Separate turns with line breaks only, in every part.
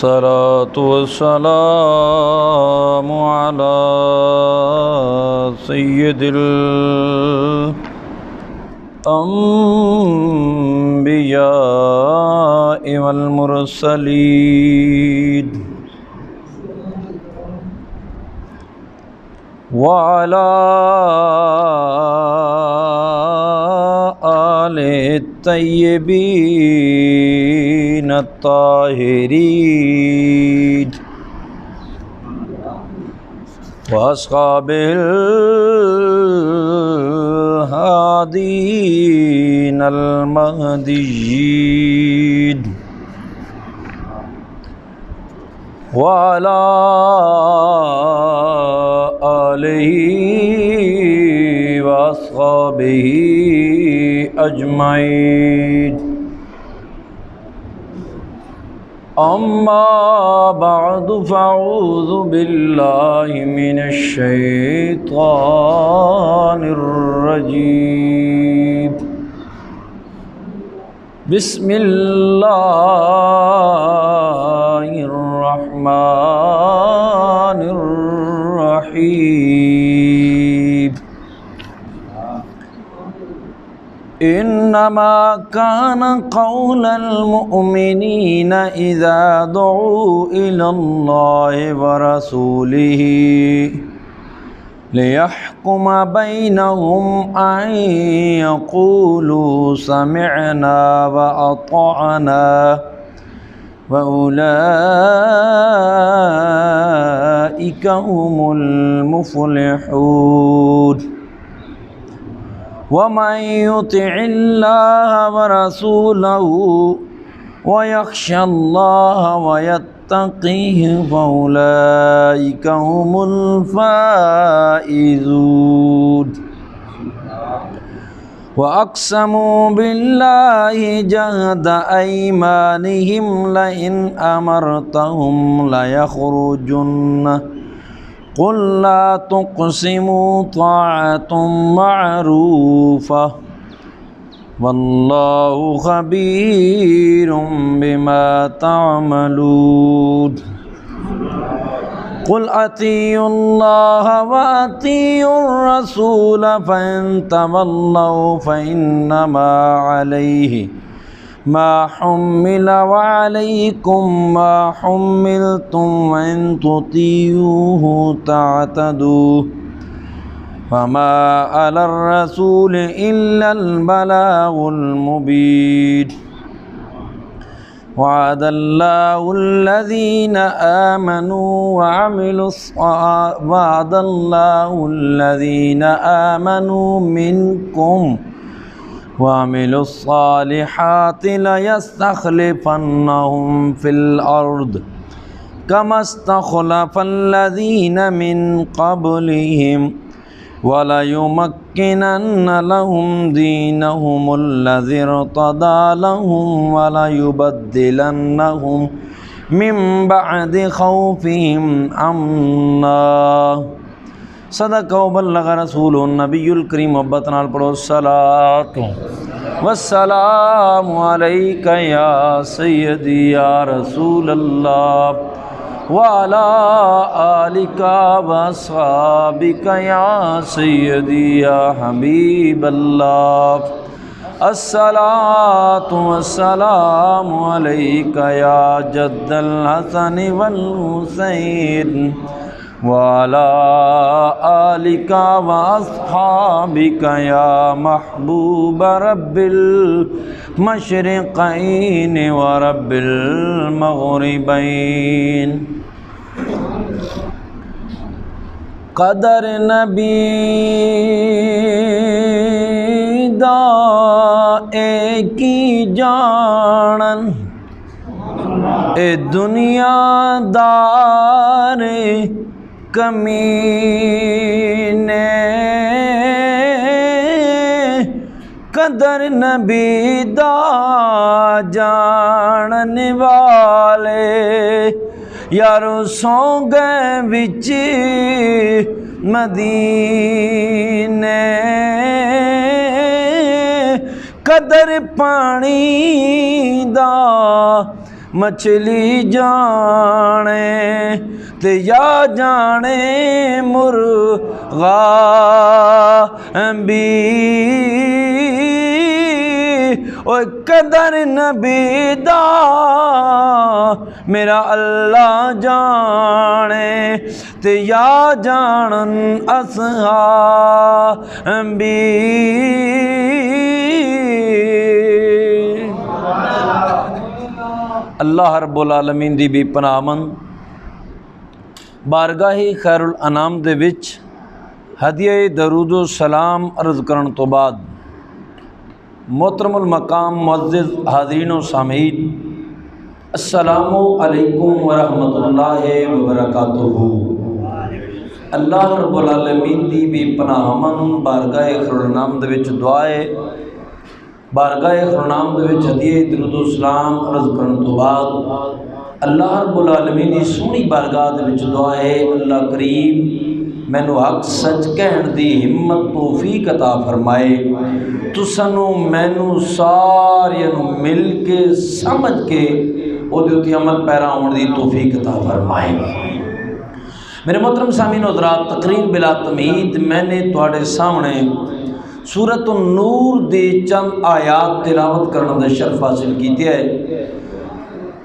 والصلاة والسلام على سيد الأنبياء والمرسلين وعلى آل الطيبين الطاهرين وأصحاب الهادين المهديين وعلى آله وأصحابه أجمعين أما بعد فأعوذ بالله من الشيطان الرجيم بسم الله الرحمن الرحيم إنما كان قول المؤمنين إذا دعوا إلى الله ورسوله ليحكم بينهم أن يقولوا سمعنا وأطعنا وأولئك هم المفلحون ومن يطع الله ورسوله ويخشى الله ويتقيه فأولئك هم الفائزون وأقسموا بالله جهد أيمانهم لئن أمرتهم ليخرجن قل لا تقسموا طاعة معروفة والله خبير بما تعملون قل أطيعوا الله وأطيعوا الرسول فإن تولوا فإنما عليه ما حمل وعليكم ما حملتم وإن تطيعوه تعتدوا فما على الرسول إلا البلاغ المبين وعد الله الذين آمنوا منكم وعملوا الصالحات ليستخلفنهم في الأرض كما استخلف الذين من قبلهم وليمكنن لهم دينهم الذي ارتضى لهم وليبدلنهم من بعد خوفهم أمنا صدق وبلغ رسول النبی الکریم محبت نال پڑھو الصلاۃ والسلام علیک یا سیدی یا رسول اللہ وعلی آلک واصحابک یا سیدی یا حبیب اللہ الصلاۃ والسلام علیک یا جد الحسن والحسین وعلى آلك وأصحابك يا محبوب رب المشرقين ورب المغربين قدر نبی دا ایک ہی جانن اے دنیا دار کمینے قدر نبی دا جانن والے یارو سو گئے وچ مدینے قدر پانی دا مچھلی جانے تے یا جانے مرغا بھی او قدر نبی دا میرا اللہ جانے تے یا جانن اصحابی اللہ رب العالمین دی بھی پناہ مند بارگاہ خیر الانام دے وچ ہدیہ درود و سلام عرض کرن تو بعد محترم المقام معزز حاضرین و سامعین السلام علیکم ورحمۃ اللہ وبرکاتہ۔ اللہ رب العالمین دی بھی پناہ مند بارگاہ خیر الانام دے وچ دعائے بارگاہ خیر الانام دے وچ ہدیہ درود و سلام عرض کرن تو بعد اللہ رب العالمین دی سونی بارگاہ دے وچ دعا ہے اللہ کریم مینوں حق سچ کہن دی ہمت توفیق عطا فرمائے، تسانوں مینوں ساریاں نوں مل کے سمجھ کے او دے اُتے عمل پیرا ہون دی توفیق عطا فرمائے۔ میرے محترم سامعین و حضرات، تقریر بلا تمہید میں نے تواڈے سامنے سورۃ النور دی چند آیات تلاوت کرنے دا شرف حاصل کیتے ہے۔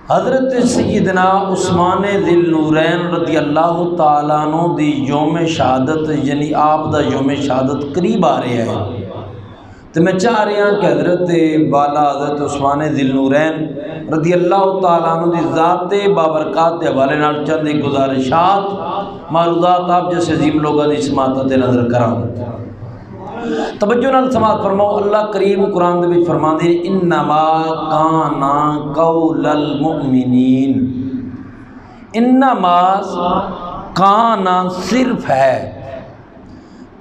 حضرت سیدنا عثمان ذی النورین رضی اللہ تعالیٰ عنہ دی یوم شہادت یعنی آپ دا یوم شہادت قریب آ رہا ہے، تو میں چاہ رہا ہوں کہ حضرت والا حضرت عثمان ذی النورین رضی اللہ تعالیٰ عنہ دی ذات بابرکات دے حوالے نال چند گزارشات معروضات آپ جیسے عظیم لوگوں دی سماعت نظر کراں۔ توجہ نال سماعت فرماؤ، اللہ کریم قرآن دے وچ فرماندے انما کان قول المؤمنین، انما کان صرف ہے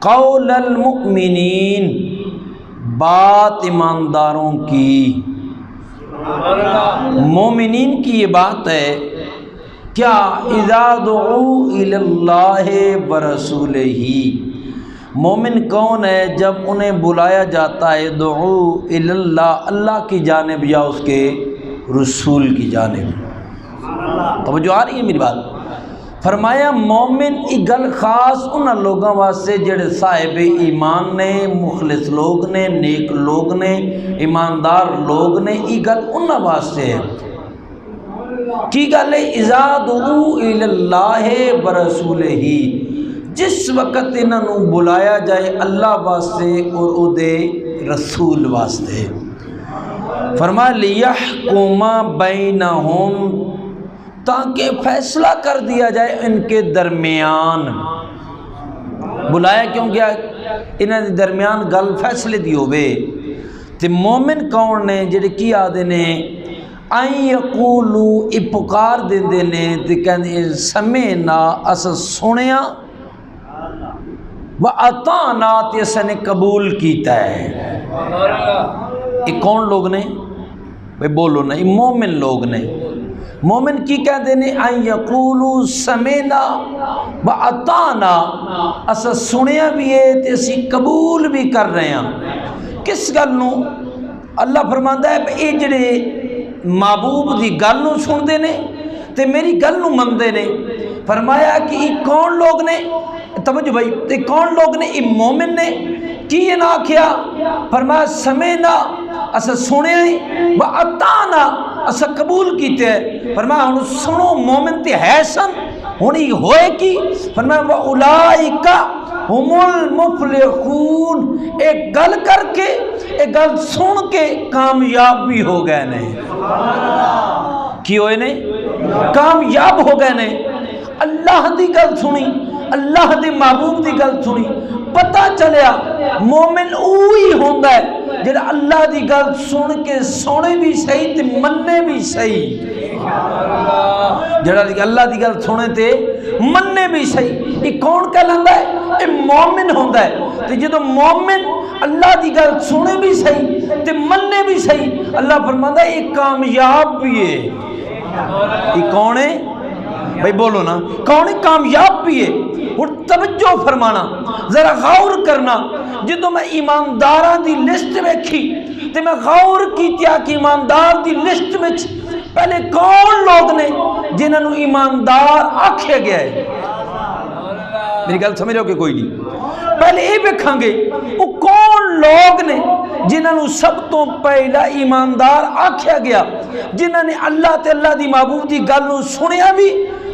قول المؤمنین بات ایمانداروں کی، مومنین کی یہ بات ہے کیا اذا دعوا الی اللہ ورسولہ، مومن کون ہے جب انہیں بلایا جاتا ہے دعو الی اللہ، اللہ کی جانب یا اس کے رسول کی جانب۔ توجہ آ رہی ہے میری بات؟ فرمایا مومن ایک گل خاص انہاں لوگاں واسطے جڑے صاحب ایمان نے، مخلص لوگ نے، نیک لوگ نے، ایماندار لوگ نے، ایک گل انہاں واسطے ہے۔ کی گل ہے؟ اذا دعو الی اللہ ورسولہ، جس وقت انہوں بلایا جائے اللہ واسطے اور او دے رسول واسطے۔ فرمایا لیحکم بینہم، تاکہ فیصلہ کر دیا جائے ان کے درمیان۔ بلایا کیوں گیا؟ انہاں دے درمیان گل فیصلے دی ہوئے۔ تے مومن کون نے جڑے کی آدھے نے این یقولو پکار دیندے نے تے کہندے سمعنا اس سنیا وَأَطَعْنَا تے اس نے قبول کیتا ہے۔ یہ کون لوگ نے؟ بھئی بولو نا، یہ مومن لوگ نے۔ مومن کی کہتے ہیں ان یقولوا سمعنا وَأَطَعْنَا، اسا سنیا بھی ہے تے اسی قبول بھی کر رہے ہیں۔ کس گل نو؟ اللہ فرماندا ہے اے جڑے محبوب دی گل نو سن دے نے تے میری گل نو مندے نے۔ فرمایا کہ یہ کون لوگ نے؟ توجہ بھائی، یہ کون لوگ نے؟ یہ مومن نے۔ کی یہ نہ کیا؟ فرمایا سمعنا، اسا سنے ہیں، وَأَطَعْنَا، اسا قبول کیتے ہیں۔ فرمایا ہن سنو مومن تے ہے سن، ہن یہ ہوئے کی؟ فرمایا وَأُولَئِكَ هُمُ الْمُفْلِحُونَ، ایک گل کر کے، ایک گل سن کے کامیاب بھی ہو گئے نے۔ کی ہوئے نے؟ کامیاب ہو گئے نے۔ اللہ دی گل سنی، اللہ دی محبوب دی گل سنی، پتہ چلیا مومن اوہی ہوندا ہے جڑا اللہ دی گل سن کے سونے بھی صحیح تے مننے بھی صحیح۔ جڑا اللہ دی گل سنے تے مننے بھی صحیح، یہ کون کہلاندا ہے؟ یہ مومن ہوندا ہے۔ تے جدوں مومن اللہ دی گل سنے بھی صحیح تے مننے بھی صحیح، اللہ فرماندا ہے یہ کامیاب بھی ہے۔ یہ کون ہے؟ بھائی بولو نا، کون کامیاب بھی ہے؟ اور توجہ فرمانا، ذرا غور کرنا۔ جدو میں ایمانداراں دی لسٹ ویکھی تے میں غور کیتیا کہ ایماندار دی لسٹ وچ پہلے کون لوگ نے جنہوں نے ایماندار آکھیا گیا ہے؟ میری گل سمجھ رہے ہو کہ کوئی نہیں؟ پہلے یہ دیکھاں گے وہ کون لوگ نے جنہوں نے سب تو پہلا ایماندار آکھیا گیا، جنہوں نے اللہ تے اللہ دی محبوب دی گل نو سنیا بھی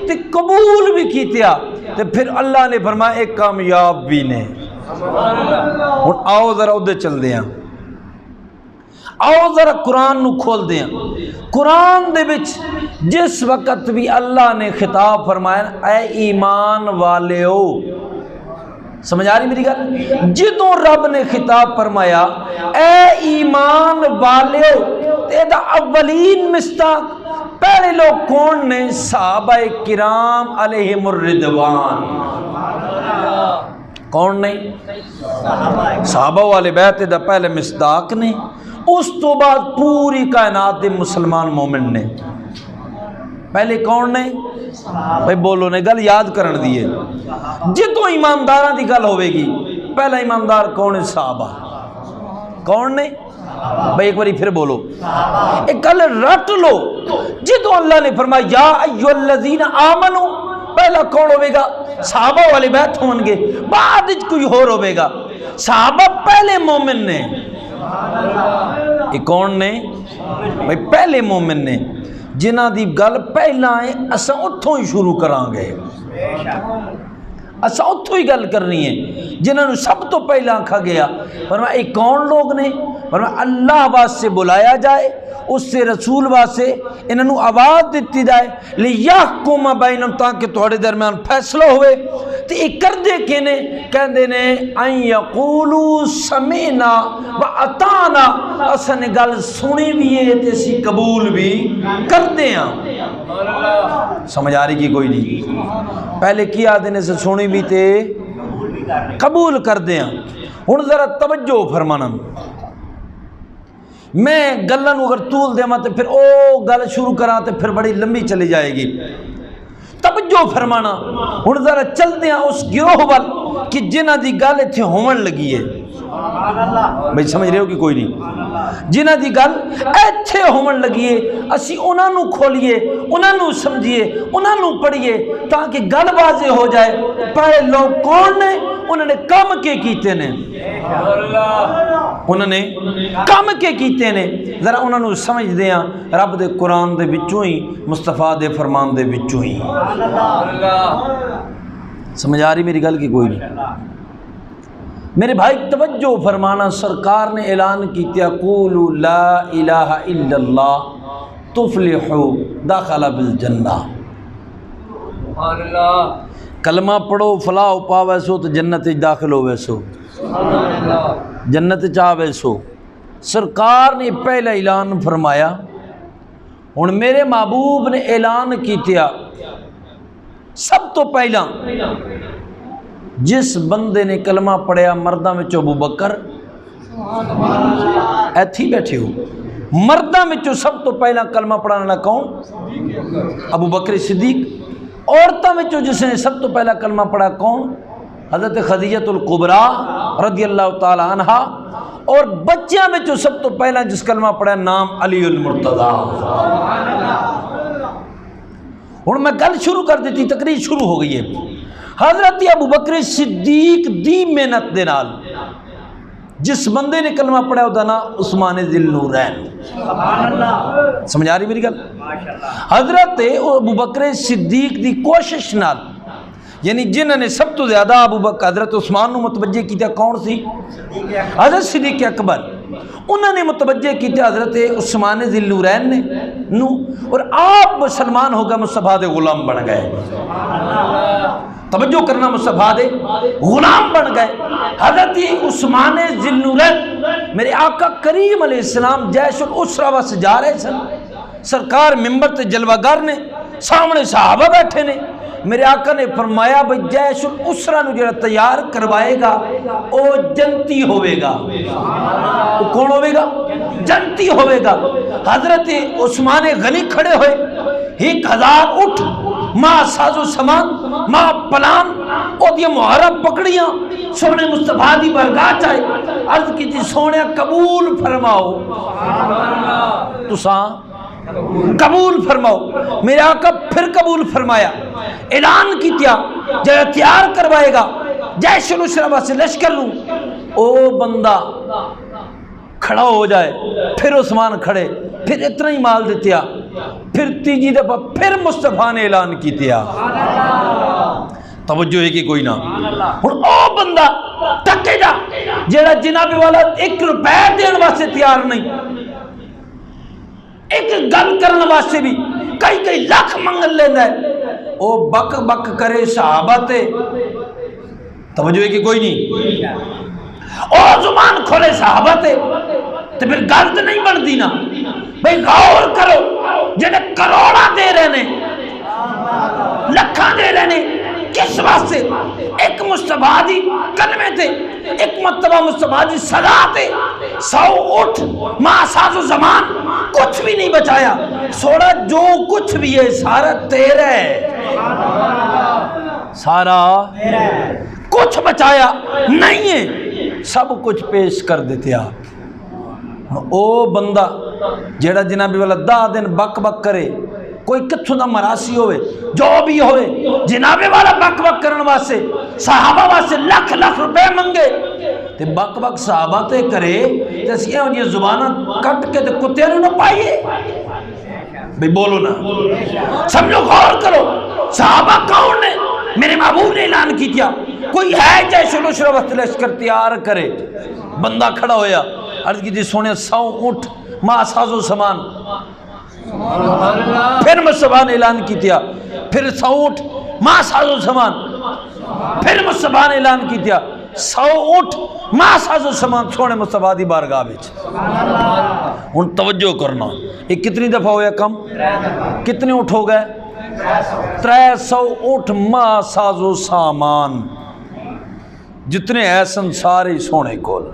تے قبول بھی کیتیا، تے پھر اللہ نے فرمایا ایک کامیاب بھی نے۔ ہن آؤ ذرا ادھر چل دے ہیں، آؤ ذرا قرآن نو کھول دیں۔ قرآن دے وچ جس وقت بھی اللہ نے خطاب فرمایا اے ایمان والیو، سمجھ آ رہی میری گل؟ جدوں رب نے خطاب فرمایا اے ایمان والیو، تے دا اولین مصداق پہلے لوگ کون نے؟ صحابہ کرام علیہم الرضوان۔ کون نے؟ صحابہ والے بیت دا پہلے مصداق نے، اس تو بعد پوری کائنات دے مسلمان مومن نے۔ پہلے کون نے؟ بھائی بولو نے، گل یاد کرن دیئے۔ جتوں ایمانداراں دی گل ہوئے گی پہلا ایماندار کون ہے؟ صحابہ۔ کون نے؟ بھائی ایک باری پھر بولو، ایک گل رٹ لو۔ جتوں اللہ نے فرمایا یا ایھا الذین آمنو، پہلا کون ہوئے گا؟ صحابہ والے بیت ہون گے، بعد کوئی اور ہوئے گا۔ صحابہ پہلے مومن نے۔ یہ کون نے؟ بھائی پہلے مومن نے، جنہ دی گل پہلا ہے اساں اتھوں ہی شروع کران گے، اساں اتھوں ہی گل کرنی ہے جنہوں نے سب تو پہلا آکھا گیا۔ فرمایا یہ کون لوگ نے؟ فرمایا اللہ واسطے بلایا جائے، اس سے رسول واسطے انہوں آواز دیتی جائے، لیحکم بینہم، تاکہ تھوڑے درمیان فیصلہ ہوئے۔ تو یہ کر دے کے نے کہندے نے ان یقولوا سمعنا واطعنا، اساں نے گل سنی بھی ہے تے اسی قبول بھی کردے ہیں۔ سمجھ آ رہی کی کوئی نہیں؟ پہلے کیا دینے سے سنی بھی تے قبول کردے ہیں۔ ہن ذرا توجہ فرمانا، میں گلن اگر طول دے تو پھر او گل شروع کراں تو پھر بڑی لمبی چلی جائے گی۔ توجہ فرمانا، ہن ذرا چل دیاں اس گروہ وال کہ جنہ دی گل ایتھے ہون لگی ہے۔ بھائی سمجھ رہے ہو کہ کوئی نہیں؟ جنہ دی گل ایتھے ہون لگی ہے، اسی انہاں نو کھولیے، انہاں نو سمجھیے، انہاں نو پڑھیے تاکہ گل واضح ہو جائے۔ پہلے لوگ کون نے؟ انہوں نے کم کے کیتے نے، انہوں نے کم کے کیتے نے، ذرا انہوں نے سمجھ دیاں رب دے قرآن دے بچوں ہی، مصطفیٰ دے فرمان دے بچوں ہی۔ سمجھ آ رہی میری گل کی کوئی نہیں؟ میرے بھائی توجہ فرمانا، سرکار نے اعلان کیتا قولوا لا الہ الا اللہ تفلحوا داخل بالجنہ۔ کلمہ پڑھو فلاح پاوے سو تو جنت داخل ہوئے سو، جنت چاہوے سو۔ سرکار نے پہلا اعلان فرمایا۔ ہن میرے محبوب نے اعلان کیتا سب تو پہلا جس بندے نے کلمہ پڑھیا مرداں میں ابو بکر، ایتھی بیٹھے ہو، مرداں میں سب تو پہلا کلمہ پڑھانے والا کون؟ ابو بکر صدیق۔ عورتوں میں جس نے سب تو پہلا کلمہ پڑھا کون؟ حضرت خدیجہ الکبریٰ رضی اللہ تعالی عنہا۔ اور بچیاں میں سب تو پہلا جس کلمہ پڑھا نام علی المرتضیٰ۔ ہن میں گل شروع کر دیتی، تقریر شروع ہو گئی ہے۔ حضرت ابو بکر صدیق دی محنت دے نال جس بندے نے کلمہ پڑھا وہ نام عثمان ذی النورین۔ سمجھ آ رہی میری گل؟ حضرت ابو بکر صدیق دی کوشش نال، یعنی جنہوں نے سب تو زیادہ ابو بکر حضرت عثمان نو متوجہ کیتا کون سی؟ حضرت صدیق اکبر۔ انہوں نے متوجہ کیتا حضرت عثمان ذی النورین نے نو، اور آپ مسلمان ہو گئے، مصطفیٰ دے غلام بن گئے۔ توجہ کرنا، مصطفیٰ دے غلام بن گئے۔ حضرت عثمان ذی النورین میرے آقا کریم علیہ السلام جیش الاسرہ واسطے جا رہے سن، سرکار ممبر تے جلوہ گر نے، سامنے صحابہ بیٹھے نے۔ میرے آقا نے فرمایا بھئی جیش الاسرہ نو جڑا تیار کروائے گا او جنتی ہوئے گا۔ وہ کون ہوئے گا؟ جنتی ہوئے گا۔ حضرت عثمان غنی کھڑے ہوئے، 1000 اٹھ ماں ساز و سامان ماں پلان او دی محرم پکڑیاں، سونے مصطفیٰ دی برگاہ چاہے، عرض کی تھی سونے قبول فرماؤ۔ تساں قبول فرماؤ۔ میرے آقا پھر قبول فرمایا، اعلان کیتیا جب تیار کروائے گا جیش العسرہ سے لشکر لوں، او بندہ کھڑا ہو جائے، پھر عثمان کھڑے، پھر اتنا ہی مال دیتیا، پھر تیجی دفعہ پھر مصطفیٰ نے اعلان کیتیا۔ توجہ ہے کہ کوئی نہ؟ اور او بندہ ٹکے جا جیڑا جناب والا 1 روپے دین واسطے تیار نہیں، ایک گل کرنے واسطے بھی کئی لاکھ منگل لینا ہے، او بک بک کرے صحابہ تے، توجہ ہے کہ کوئی نہیں؟ او زبان کھولے صحابہ تے، تو پھر گل تو نہیں بنتی نا بھئی غور کرو، جنہیں کروڑا دے رہے ہیں، لکھاں دے رہے ہیں، کس واسطے؟ ایک مصطفیٰ دی کلمے تھے، ایک مرتبہ مصطفیٰ دی صدا تھے، 100 اٹھ ماں ساز و زمان کچھ بھی نہیں بچایا، سوڑا جو کچھ بھی ہے سارا تیرا ہے، سارا کچھ بچایا نہیں ہے، سب کچھ پیش کر دیتے آپ۔ او بندہ جیڑا جنابی والا 10 دن بک بک کرے، کوئی کتھوں دا مراسی ہوئے جو بھی ہوئے، جنابی والا بک بک کرن واسے صحابہ واسے لاکھ لاکھ روپے منگے تے بک بک صحابہ تے کرے تے سیاں ہوں یہ زبانہ کٹ کے تے کتے نہ پائیے، بھئی بولو نا، سمجھو غور کرو، صحابہ کون نے؟ میرے محبوب نے اعلان کی دیا کوئی ہے جیش العسرہ وقت لشکر تیار کرے، بندہ کھڑا ہویا، عرض کی تھی سونے 100 اٹھ ماں ساز و سامان، پھر مصطفیٰ نے اعلان کی دیا، پھر 100 اٹھ ماں ساز و سامان، پھر مصطفیٰ نے اعلان کی دیا 100 اٹھ ماں ساز و سامان سونے مصطفیٰ دی بارگاہ وچ۔ ہن توجہ کرنا، یہ کتنی دفعہ ہویا کم؟ کتنے اٹھ ہو گئے؟ 300 اٹھ ماں ساز و سامان، جتنے ایسن سارے سونے کول۔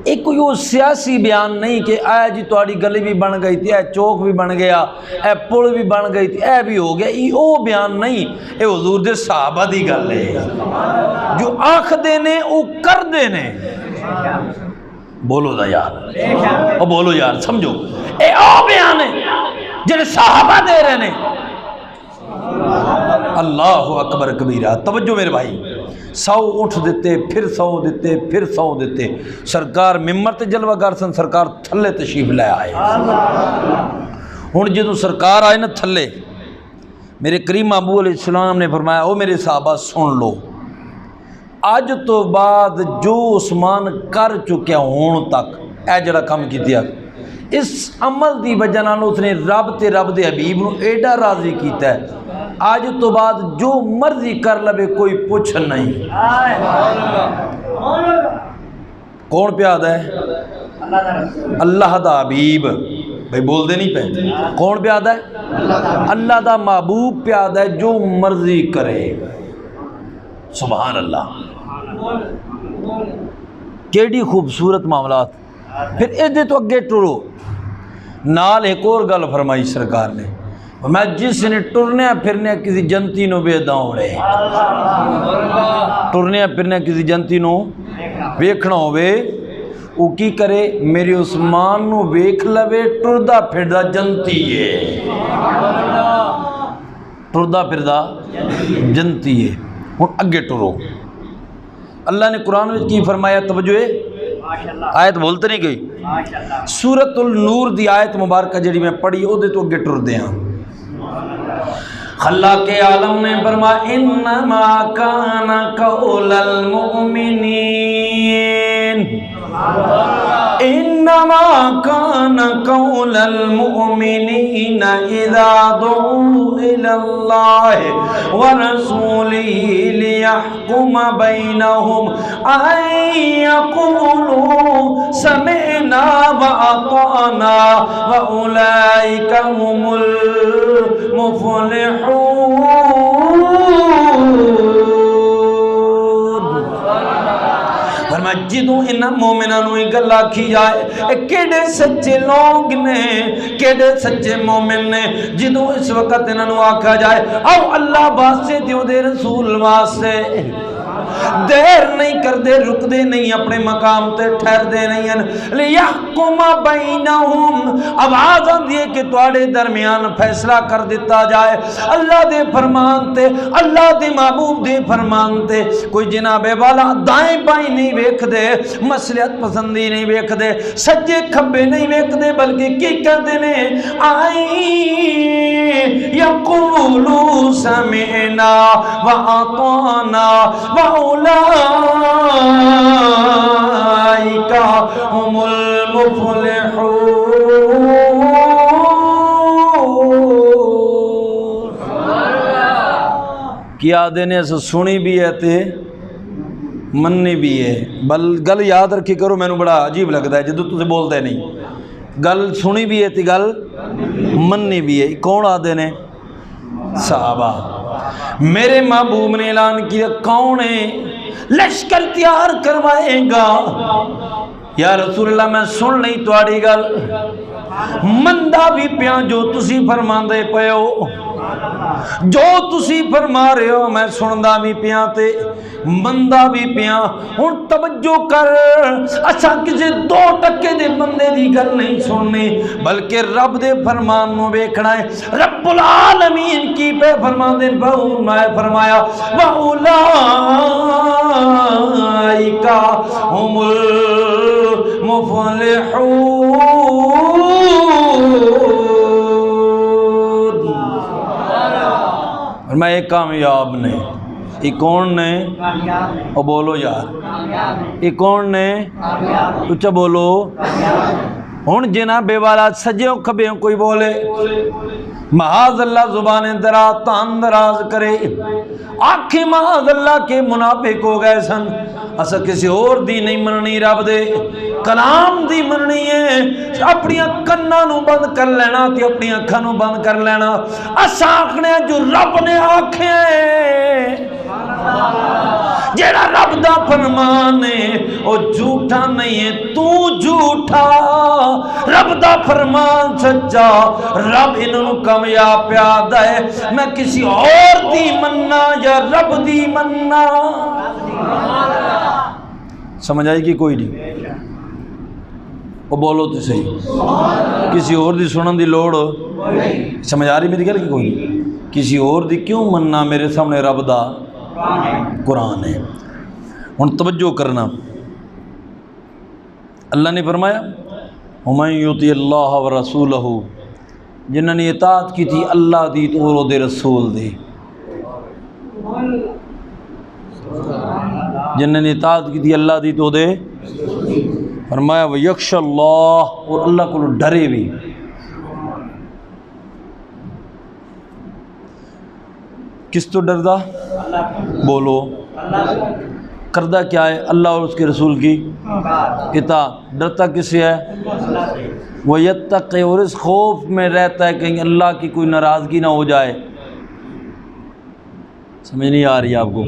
ایک کوئی وہ سیاسی بیان نہیں کہ اے جی تواڈی گلی بھی بن گئی تھی، اے چوک بھی بن گیا، اے پل بھی بن گئی تھی، اے بھی ہو گیا، یہ وہ بیان نہیں، اے حضور دے صحابہ دی گل ہے، جو آنکھ دینے او کر دینے۔ بولو دا یار، او بولو یار، سمجھو، اے او بیان ہے جنہیں صحابہ دے رہے نے۔ اللہ اکبر کبیرہ، توجہ میرے بھائی، 100 اٹھ دیتے، پھر 100 دیتے، پھر 100 دیتے، سرکار ممبر تے جلوہ گر سن، سرکار تھلے تشریف لے آئے۔ ہن جدوں سرکار آئے نا تھلے، میرے کریم ابو علیہ السلام نے فرمایا او میرے صحابہ سن لو، اج تو بعد جو عثمان کر چکیا ہون تک اے جڑا کم کیتیا، اس عمل دی وجہ نال اس نے رب تے رب دے حبیب نو ایڈا راضی کیتا ہے، آج تو بعد جو مرضی کر لبے کوئی پوچھ نہیں۔ کون پیاد ہے؟ اللہ دا حبیب، بھئی بول دے نہیں پہ، کون پیاد ہے؟ اللہ دا محبوب پیاد ہے، جو مرضی کرے۔ سبحان اللہ، کیڑی خوبصورت معاملات۔ پھر ادھے تو اگے ٹرو، نال ایک اور گل فرمائی سرکار نے، میں جس نے ٹرنے پھرنے کسی جنتی نو بے دوڑے، ٹرنے پھرنے کسی جنتی نو ویکھنا ہوئے، وہ کی کرے؟ میرے عثمان نو ویکھ لوے ٹردہ پھردہ جنتی ہے، ٹردہ پھردہ جنتی ہے۔ ہن اگے ٹرو، اللہ نے قرآن میں کی فرمایا، توجہ ہے، آیت بولتے نہیں گئی، سورۃ النور دی آیت مبارکہ جڑی میں پڑھی او دے تو اگے ٹر دے ہاں۔ خلاق عالم نے فرمایا انما کان قول المؤمنین، انما کان قول المؤمنین اذا دعوا الى اللہ ورسولہ لیحکم بینہم ان یقولوا سمعنا واطعنا واولئک هم المفلحون۔ فرمایا جدوں انہاں مومناں نوں یہ گل آکھی جائے کیڑے سچے لوگ نے، کیڑے سچے مومن نے، جدوں اس وقت انہاں نوں آکھا جائے او اللہ واسطے تے دے رسول واسطے دیر نہیں کردے، رکدے نہیں، اپنے مقام تے ٹھہر دے نہیں ہیں۔ لیحکم بینہم، آواز آندی ہے کہ تواڈے درمیان فیصلہ کر دیتا جائے اللہ دے فرمان تے، اللہ دے محبوب دے فرمان تے۔ کوئی جناب والا دائیں بائیں نہیں ویکھ دے، مصلحت پسندی نہیں ویکھ دے، سجے کھبے نہیں ویکھ دے، بلکہ کی کہتے نے یقولوا سمعنا وأطعنا وأولئك هم المفلحون۔ کیا دینے سے سنی بھی ہے تے مننی بھی ہے، بل گل یاد رکھی کرو، میں نے بڑا عجیب لگتا ہے جدو تُسے بولتے نہیں، گل سنی بھی ہے تے گل مننی بھی ہے۔ کون آدھے نے؟ صحابہ۔ میرے محبوب نے اعلان کیا، کون ہے لشکر تیار کروائے گا؟ یا رسول اللہ میں سن نہیں تواڈی گل، مندہ بھی پیاں جو تسی فرماندے پئے ہو، جو تسی فرما رہے ہو میں سندا بھی پیاں تے مندہ بھی پیاں۔ ہن توجہ کر، اچھا کسی 2% دے بندے دی گل نہیں سننی، بلکہ رب دے فرمان نو ویکھنا ہے۔ رب العالمین کی پہ فرمان دے میں فرمایا وَأُولَئِكَ هُمُ الْمُفْلِحُونَ۔ اور میں ایک کامیاب نہیں، یہ کون نے؟ او بولو یار، یہ کون نے؟ اچھا بولو۔ ہن جناب والا سجیوں کھبیوں کوئی بولے، معاذ اللہ زبان دراز تان دراز کرے، آنکھیں معاذ اللہ کے منافق ہو گئے سن۔ اسا کسی اور دی نہیں مننی، رب دے کلام دی مننی ہے۔ اپنی کناں نو بند کر لینا تے اپنی اکھاں نو بند کر لینا۔ اسا آکھنے جو رب نے آکھے، جیڑا رب دا فرمان ہے او جھوٹا نہیں ہے، تو جھوٹا، رب دا فرمان سچا، رب انہوں کامیاب پیادا ہے۔ میں کسی اور دی مننا یا رب دی مننا؟ سمجھ آئی کہ کوئی نہیں؟ وہ بولو تو صحیح، کسی اور دی سنن دی لوڑ سمجھ آ رہی میری گل کہ کوئی نہیں؟ کسی اور دی کیوں مننا؟ میرے سامنے رب دا قرآن ہے۔ ہن توجہ کرنا، اللہ نے فرمایا وَمَن يُطِعِ اللَّهَ وَرَسُولَهُ، جنہوں نے اطاعت کی تھی اللہ دی تو اور دے رسول دی، جنہوں نے اطاعت کی تھی اللہ دی تو دے، فرمایا وَيَخْشَ اللَّهَ، اور اللہ کو ڈرے بھی۔ کس تو ڈردا؟ بولو۔ کردہ کیا ہے؟ اللہ اور اس کے رسول کی اطاعت۔ ڈرتا کس سے ہے؟ وَيَتَّقِ، اور اس خوف میں رہتا ہے کہیں اللہ کی کوئی ناراضگی نہ ہو جائے۔ سمجھ نہیں آ رہی آپ کو؟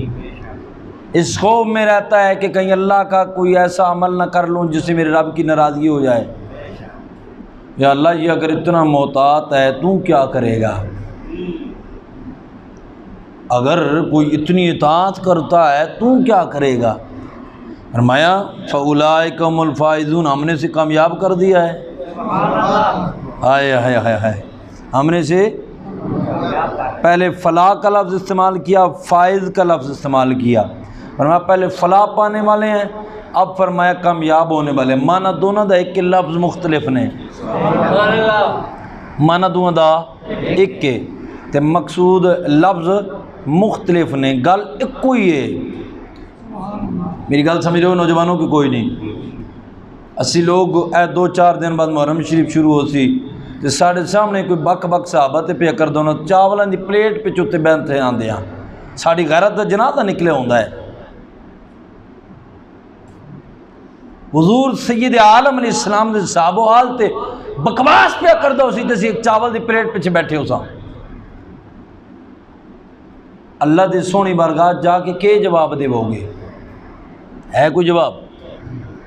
اس خوف میں رہتا ہے کہ کہیں اللہ کا کوئی ایسا عمل نہ کر لوں جس سے میرے رب کی ناراضگی ہو جائے۔ یا اللہ یہ اگر اتنا محتاط ہے تو کیا کرے گا؟ اگر کوئی اتنی اطاعت کرتا ہے تو کیا کرے گا؟ فرمایا فَأُولَئِكَ هُمُ الْفَائِزُونَ، ہم نے اسے کامیاب کر دیا ہے۔ ہائے ہائے ہائے ہائے، ہم نے اسے پہلے فلاح کا لفظ استعمال کیا، فائز کا لفظ استعمال کیا۔ فرمایا پہلے فلاح پانے والے ہیں، اب فرمایا کامیاب ہونے والے۔ معنی دونوں دا ایک کے لفظ مختلف نے، معنی دونوں دا ایک کے تے مقصود لفظ مختلف نے، گل ایک کوئی ہے۔ میری گل سمجھ رہے ہو نوجوانوں کی؟ کوئی نہیں۔ اسی لوگ اے 2-4 دن بعد محرم شریف شروع ہو سی تے ساڑھے سامنے کوئی بک بک صحابہ تے پیا کر دونا، چاولاں دی پلیٹ پہ چوتے بینتے آندے ہیں، ساڑھی غیرت دا جنازہ نکلے ہوندا ہے۔ حضور سید عالم علیہ السلام دے صحابہ آل تے بکواس پیا کر دو سی تے ایک چاول دی پلیٹ پچھے بیٹھے ہو سا۔ اللہ دے سونی بارگاہ جا کے جواب دے وہ گے؟ ہے کوئی جواب؟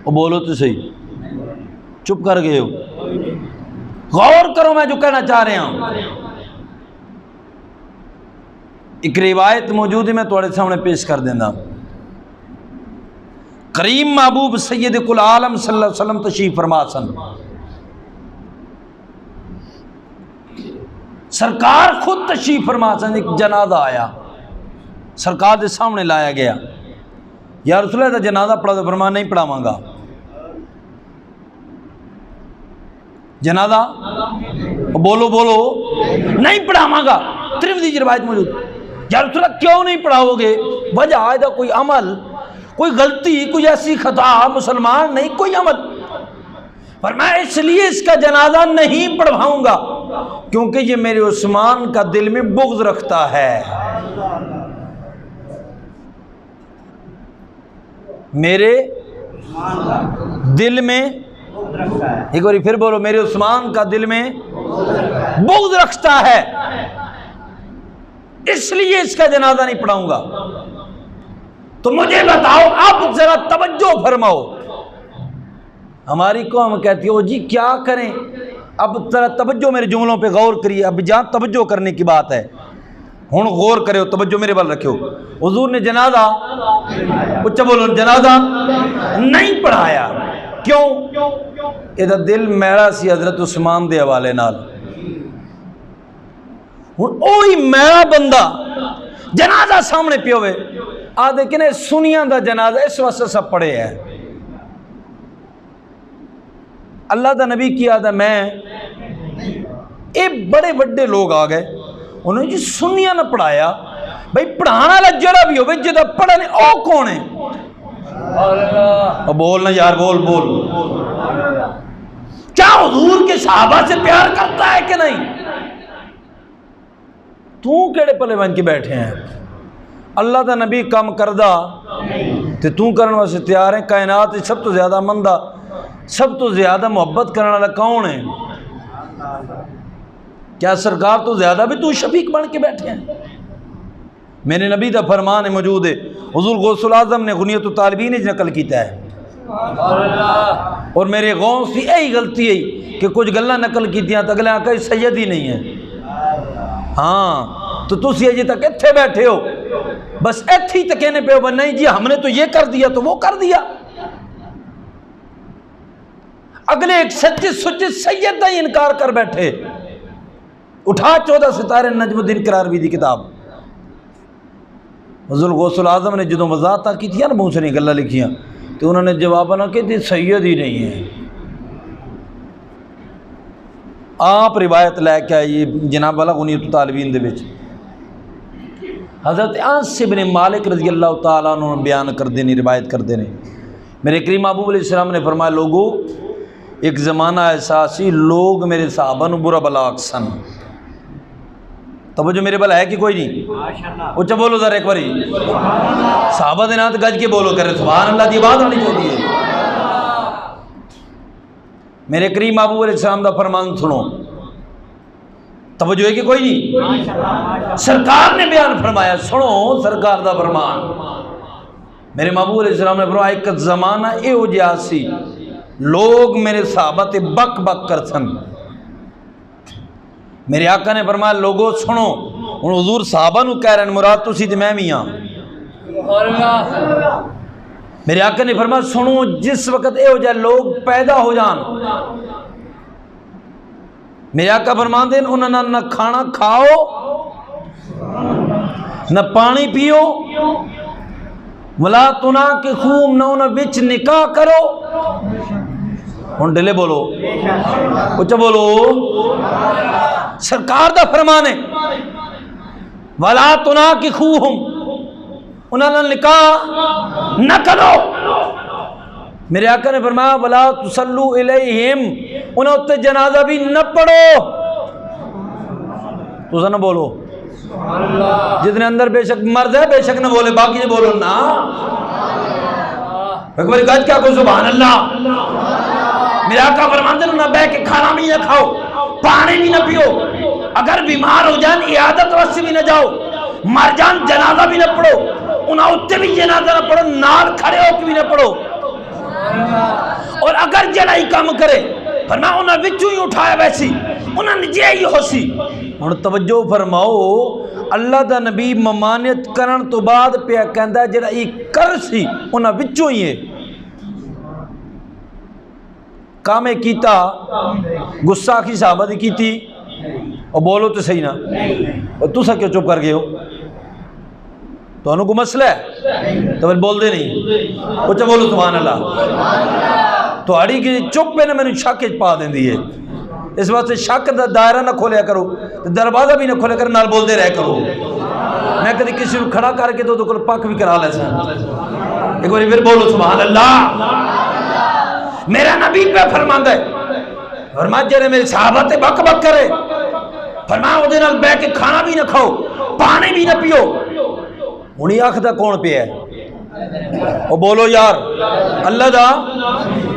وہ بولو تو صحیح، چپ کر گئے ہو؟ غور کرو میں جو کہنا چاہ رہے ہوں۔ ایک روایت موجود ہے، میں تھوڑے سامنے پیش کر دینا۔ کریم محبوب سید کل عالم صلی اللہ علیہ وسلم تشریف فرما سن، سرکار خود تشریف فرما سن۔ ایک جنازہ آیا، سرکار کے سامنے لایا گیا، یا رسول اللہ دا جنازہ پڑھا تو فرمایا نہیں پڑھاواں گا۔ جنازہ بولو بولو نہیں پڑھاواں گا، ترمذی کی روایت موجود۔ یا رسول اللہ کیوں نہیں پڑھاؤ گے؟ وجہ آئے کوئی عمل، کوئی غلطی، کوئی ایسی خطا مسلمان نہیں، کوئی عمل۔ فرمایا اس لیے اس کا جنازہ نہیں پڑھواؤں گا کیونکہ یہ میرے عثمان کا دل میں بغض رکھتا ہے، میرے دل میں، ایک بار پھر بولو، میرے عثمان کا دل میں بغض رکھتا ہے، اس لیے اس کا جنازہ نہیں پڑھاؤں گا۔ تو مجھے بتاؤ، آپ ذرا توجہ فرماؤ۔ ہماری قوم کہتی ہے جی کیا کریں؟ اب ذرا توجہ میرے جملوں پہ غور کریے، اب جہاں توجہ کرنے کی بات ہے ہن غور کرے ہو، توجہ میرے بل رکھو۔ حضور نے جنازہ، اچھا بولو، جنازہ نہیں پڑھایا، کیوں؟ یہ دل میڑا سی حضرت عثمان دے حوالے نال۔ ہن اوہی میڑا بندہ جنازہ سامنے پہ ہوئے، آدھے کنے سنیاں دا جنازہ اس واسطے سب پڑھے ہے۔ اللہ دا نبی کیا تھا، میں اے بڑے بڑے لوگ آ گئے، انہوں نے جی سنیاں نہ پڑھایا، بھائی پڑھانا والا جڑا بھی ہو، بھائی جدہ پڑھنے او کون ہے؟ بولنا یار، بول بول۔ کیا حضور کے صحابہ سے پیار کرتا ہے کہ نہیں؟ تو کیڑے پلے بن کے بیٹھے ہیں؟ اللہ دا نبی کام کردہ تے تو کرنے واسے تیار ہیں؟ کائنات سب تو زیادہ مندہ، سب تو زیادہ محبت کرنے والا کون ہے؟ کیا سرکار تو زیادہ بھی تو شفیق بن کے بیٹھے ہیں؟ میرے نبی دا فرمان موجود ہے، حضور غوث الاعظم نے غنیت الطالبین نقل کیتا ہے، اور میرے غوث کی یہی غلطی ہے کہ کچھ گلہ نقل کیتیاں تو اگلے آقا سید ہی نہیں ہے۔ ہاں تو تسی اجے تک اتھے بیٹھے ہو، بس ایتھی ہی تکینے پہ ہو، نہیں جی ہم نے تو یہ کر دیا تو وہ کر دیا۔ اگلے ایک سچے سچے سید کا ہی انکار کر بیٹھے۔ اٹھا 14 ستارے نجم الدین قراروی دی کتاب، حضور غوث الاعظم نے جدوں وضاحتاں کی تھیاں نا، منہ سے نہیں گلہ لکھیاں، تو انہوں نے جواب نہ کہ سید ہی نہیں ہے۔ آپ روایت لے کے آئیے جناب والا غنیت الطالبین دے وچ، حضرت انس بن مالک رضی اللہ تعالیٰ عنہ بیان کر دینے، روایت کر دینے، میرے کریم محبوب علیہ السلام نے فرمایا، لوگو ایک زمانہ ایسا سی لوگ میرے صحابہ نو برا بلا آکسن۔ توجہ میرے بل ہے کہ کوئی نہیں؟ اچھا بولو ذرا ایک باری، صحابہ دے نات گج کے بولو، کرے سبحان اللہ دی بات ہونی چاہیے۔ میرے کریم محبوب علیہ السلام دا فرمان سنو، توجہ ہے کہ کوئی نہیں؟ سرکار نے بیان فرمایا، سنو سرکار دا فرمان۔ میرے محبوب علیہ السلام نے فرمایا، ایک زمانہ اے ہو جا سی لوگ میرے صحابہ تے بک بک کر سن۔ میرے آقا نے فرمایا، لوگوں سنو، ان حضور صحابہ نو کہہ رہے ہیں، مراد تو سی تے میں میاں۔ میرے آقا نے فرمایا، سنو جس وقت اے ہو جائے لوگ پیدا ہو جان، میرے آقا فرماندے ہیں انہوں نہ کھانا کھاؤ نہ پانی پیو، ولا تناکحوا، نہ انہوں وچ نکاح کرو۔ ہن ڈلے بولو، اچھا بولو، سرکار دا فرمان ہے، ولا تناکحوہم، انہوں نے نکاح نہ کرو۔ میرے آقا نے فرمایا، ولا تصلوا الیہم، انہوں تے جنازہ بھی نہ پڑھو۔ تو نہ بولو، جتنے اندر بے شک مرد ہے بے شک نہ بولے، باقی نے بولو نا۔ ایک بار گج کیا کو سبحان اللہ۔ میرے آقا فرماتے ہیں، نہ بے کے کھانا بھی نہ کھاؤ، پانی بھی نہ پیو، اگر بیمار ہو جان عیادت واسطے بھی نہ جاؤ، مر جان جنازہ بھی نہ پڑھو، انہاں اتے بھی جنازہ نہ پڑھو، نال کھڑے ہو کے بھی نہ پڑھو، اور اگر جڑا ہی کام کرے فرمایا انہاں وچوں ہی اٹھایا ویسی انہاں نے جے ہی ہو سی۔ ہن توجہ فرماؤ، اللہ دا نبی ممانعت کرن تو بعد پیا کہندا جڑا ہی کر سی انہاں وچوں ہی ہے، کام کیتا گستاخی صحابہ دی کیتی اور بولو تو صحیح نا اور تسا کیوں چپ کر گئے ہو تو انہوں کو مسئلہ ہے تو بول دے نہیں اچھا بولو سبحان اللہ تو اڑی کی چپ پہ نہ میں نے شک پا دیں دیئے اس بات سے شک دا دائرہ نہ کھولیا کرو دروازہ بھی نہ کھولیا کرو نال بول دے رہے کرو میں کدی کسی کو کھڑا کر کے تو کل پاک بھی کرا لے سا ایک بار پھر بولو سبحان اللہ میرا نبی پہ فرماندہ ہے فرمایا جرے میرے صحابہ تے بک بک کرے فرمایا وہ دن بیٹھ کے کھانا بھی نہ کھاؤ پانی بھی نہ پیو انہی آخدہ کون پہ ہے وہ بولو یار اللہ دا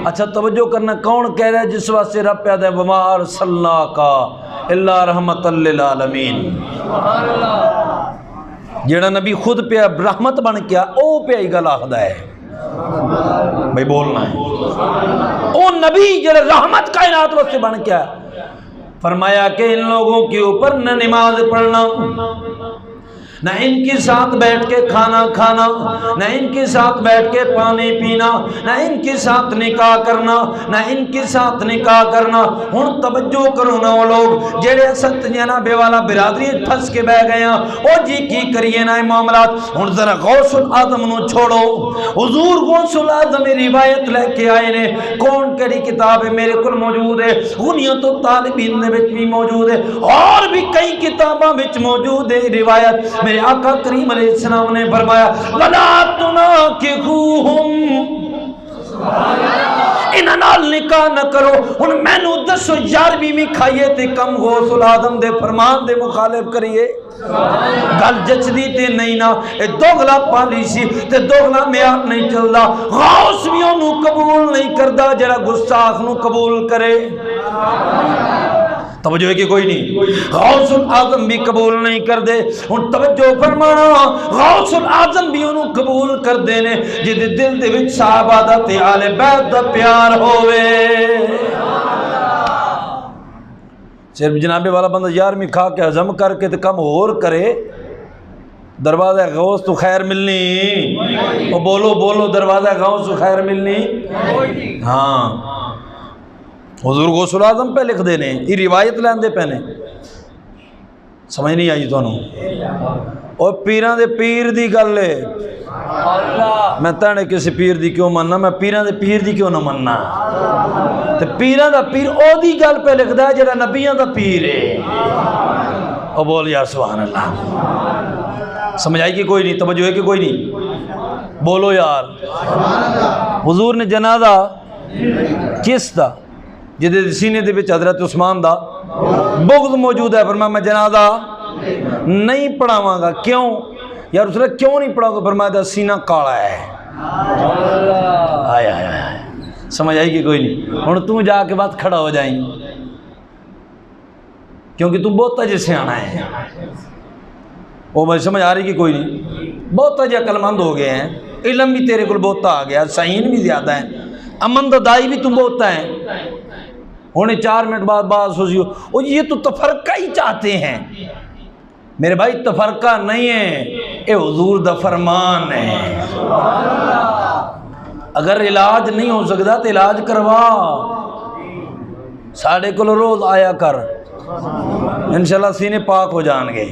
اچھا توجہ کرنا کون کہہ رہا ہے جس واسطے رب پیدا ہے وما ارسلناکا الا رحمت للعالمین جیڑا نبی خود پہ رحمت بن کیا او پہ ہی گل آخدہ ہے بھائی بولنا ہے او نبی جیڑا رحمت کائنات واسطے بن کیا فرمایا کہ ان لوگوں کے اوپر نہ نماز پڑھنا نہ ان کے ساتھ بیٹھ کے کھانا کھانا نہ ان کے ساتھ بیٹھ کے پانی پینا نہ ان کے ساتھ نکاح کرنا نہ ان کے ساتھ نکاح کرنا ہن توجہ کرو نہ وہ لوگ جڑے ست جنا بے والا برادری پھنس کے بہ گئے ہیں او جی کی کریے نہ معاملات ہن ذرا غوث الاعظم نو چھوڑو حضور غوث الاعظم روایت لے کے آئے نے کون کڑی کتاب ہے میرے کول موجود ہے غنیت الطالبین دے وچ بھی موجود ہے اور بھی کئی کتاباں وچ موجود ہے روایت میرے آقا کریم علیہ السلام نے فرمایا وَلَا تُنَاكِحُوهُمْ انہاں نال نکاح نہ کرو ہن مینوں دسو یارویں میں کھائیے تے کم غوث الاعظم دے فرمان دے مخالف کریے گل جچدی تے نہیں نا اے دوگلا پالیسی تے دوگلا معیار نہیں چلدا غوث بھی انہوں قبول نہیں کردا جڑا گستاخ نو قبول کرے توجہ ہے کہ کوئی نہیں غوث الاعظم بھی قبول نہیں کر دے ان توجہ فرمانا غوث الاعظم بھی انہوں قبول کر دینے جد دل دے وچ صحابہ دا تے آل بیت دا پیار ہوئے صرف جنابے والا بندہ یارمی کھا کے ہضم کر کے تے کم اور کرے دروازہ غوث تو خیر ملنی وہ بولو بولو دروازہ غوث تو خیر ملنی ہاں حضور غوث الاعظم پہ لکھ دینے یہ روایت لین دے پہنے سمجھ نہیں آئی تو اور پیران دے پیر دی گل لے میں تانے کسی پیر دی کیوں مننا میں پیران دے پیر دی کیوں نہ مننا تو پیران دا پیر او دی گل پہ لکھ دا ہے جڑا نبیان دا پیر ہے او بول یار سبحان اللہ سمجھ آئی کہ کوئی نہیں توجہ ہے کہ کوئی نہیں بولو یار حضور نے جنازہ کس دا جدے سینے دے وچ حضرت عثمان دا بغض موجود ہے فرمایا میں جنازہ نہیں پڑھاواں گا کیوں یار اس نے کیوں نہیں پڑھاؤں گا فرمایا دا سینہ کالا ہے آیا سمجھ آئی کہ کوئی نہیں ہن تم جا کے بعد کھڑا ہو جائیں کیونکہ تم بہت جیسے آنا ہے وہ میں سمجھ آ رہی کہ کوئی نہیں بہت جی عقل مند ہو گئے ہیں علم بھی تیرے کو بہت آ گیا صحیح بھی زیادہ ہے امن دائی بھی تم بہت ہیں ہونے 4 منٹ بعد بات سوچیو اور یہ تو تفرقہ ہی چاہتے ہیں میرے بھائی تفرقہ نہیں ہے اے حضور دا فرمان ہے اگر علاج نہیں ہو سکتا تو علاج کروا ساڑھے کل روز آیا کر انشاءاللہ سینے پاک ہو جان گے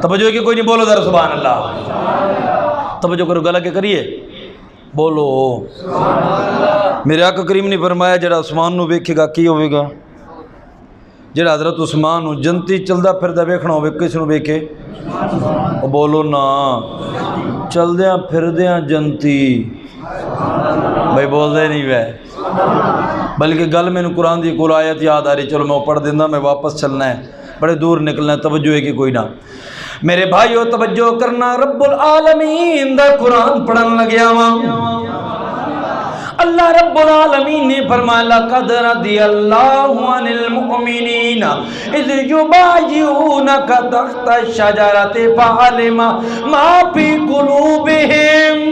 توجہ کہ کوئی نہیں بولو ذرا سبحان اللہ توجہ کرو گلہ کے کریے بولو میرے آقا کریم نے فرمایا جڑا عثمان نو ویکھے گا کی ہوئے گا جڑا حضرت عثمان نو جنتی چلدا پھردا ویکھنا ہوئے کس نو ویکھے بولو نا چلدیاں پھردیاں جنتی بھائی بول دے نہیں وے بلکہ گل میں قرآن دی کول آیت یاد آ رہی چلو میں پڑھ دینا میں واپس چلنا ہے بڑے دور نکلنا ہے توجہ ہے کہ کوئی نہ میرے بھائیو توجہ کرنا رب العالمین دا قرآن پڑھن لگیا ہوں اللہ رب العالمین نے فرمایا لقد رضی اللہ عن المؤمنین اذ یبایعونک تحت الشجرۃ فعلم ما فی قلوبہم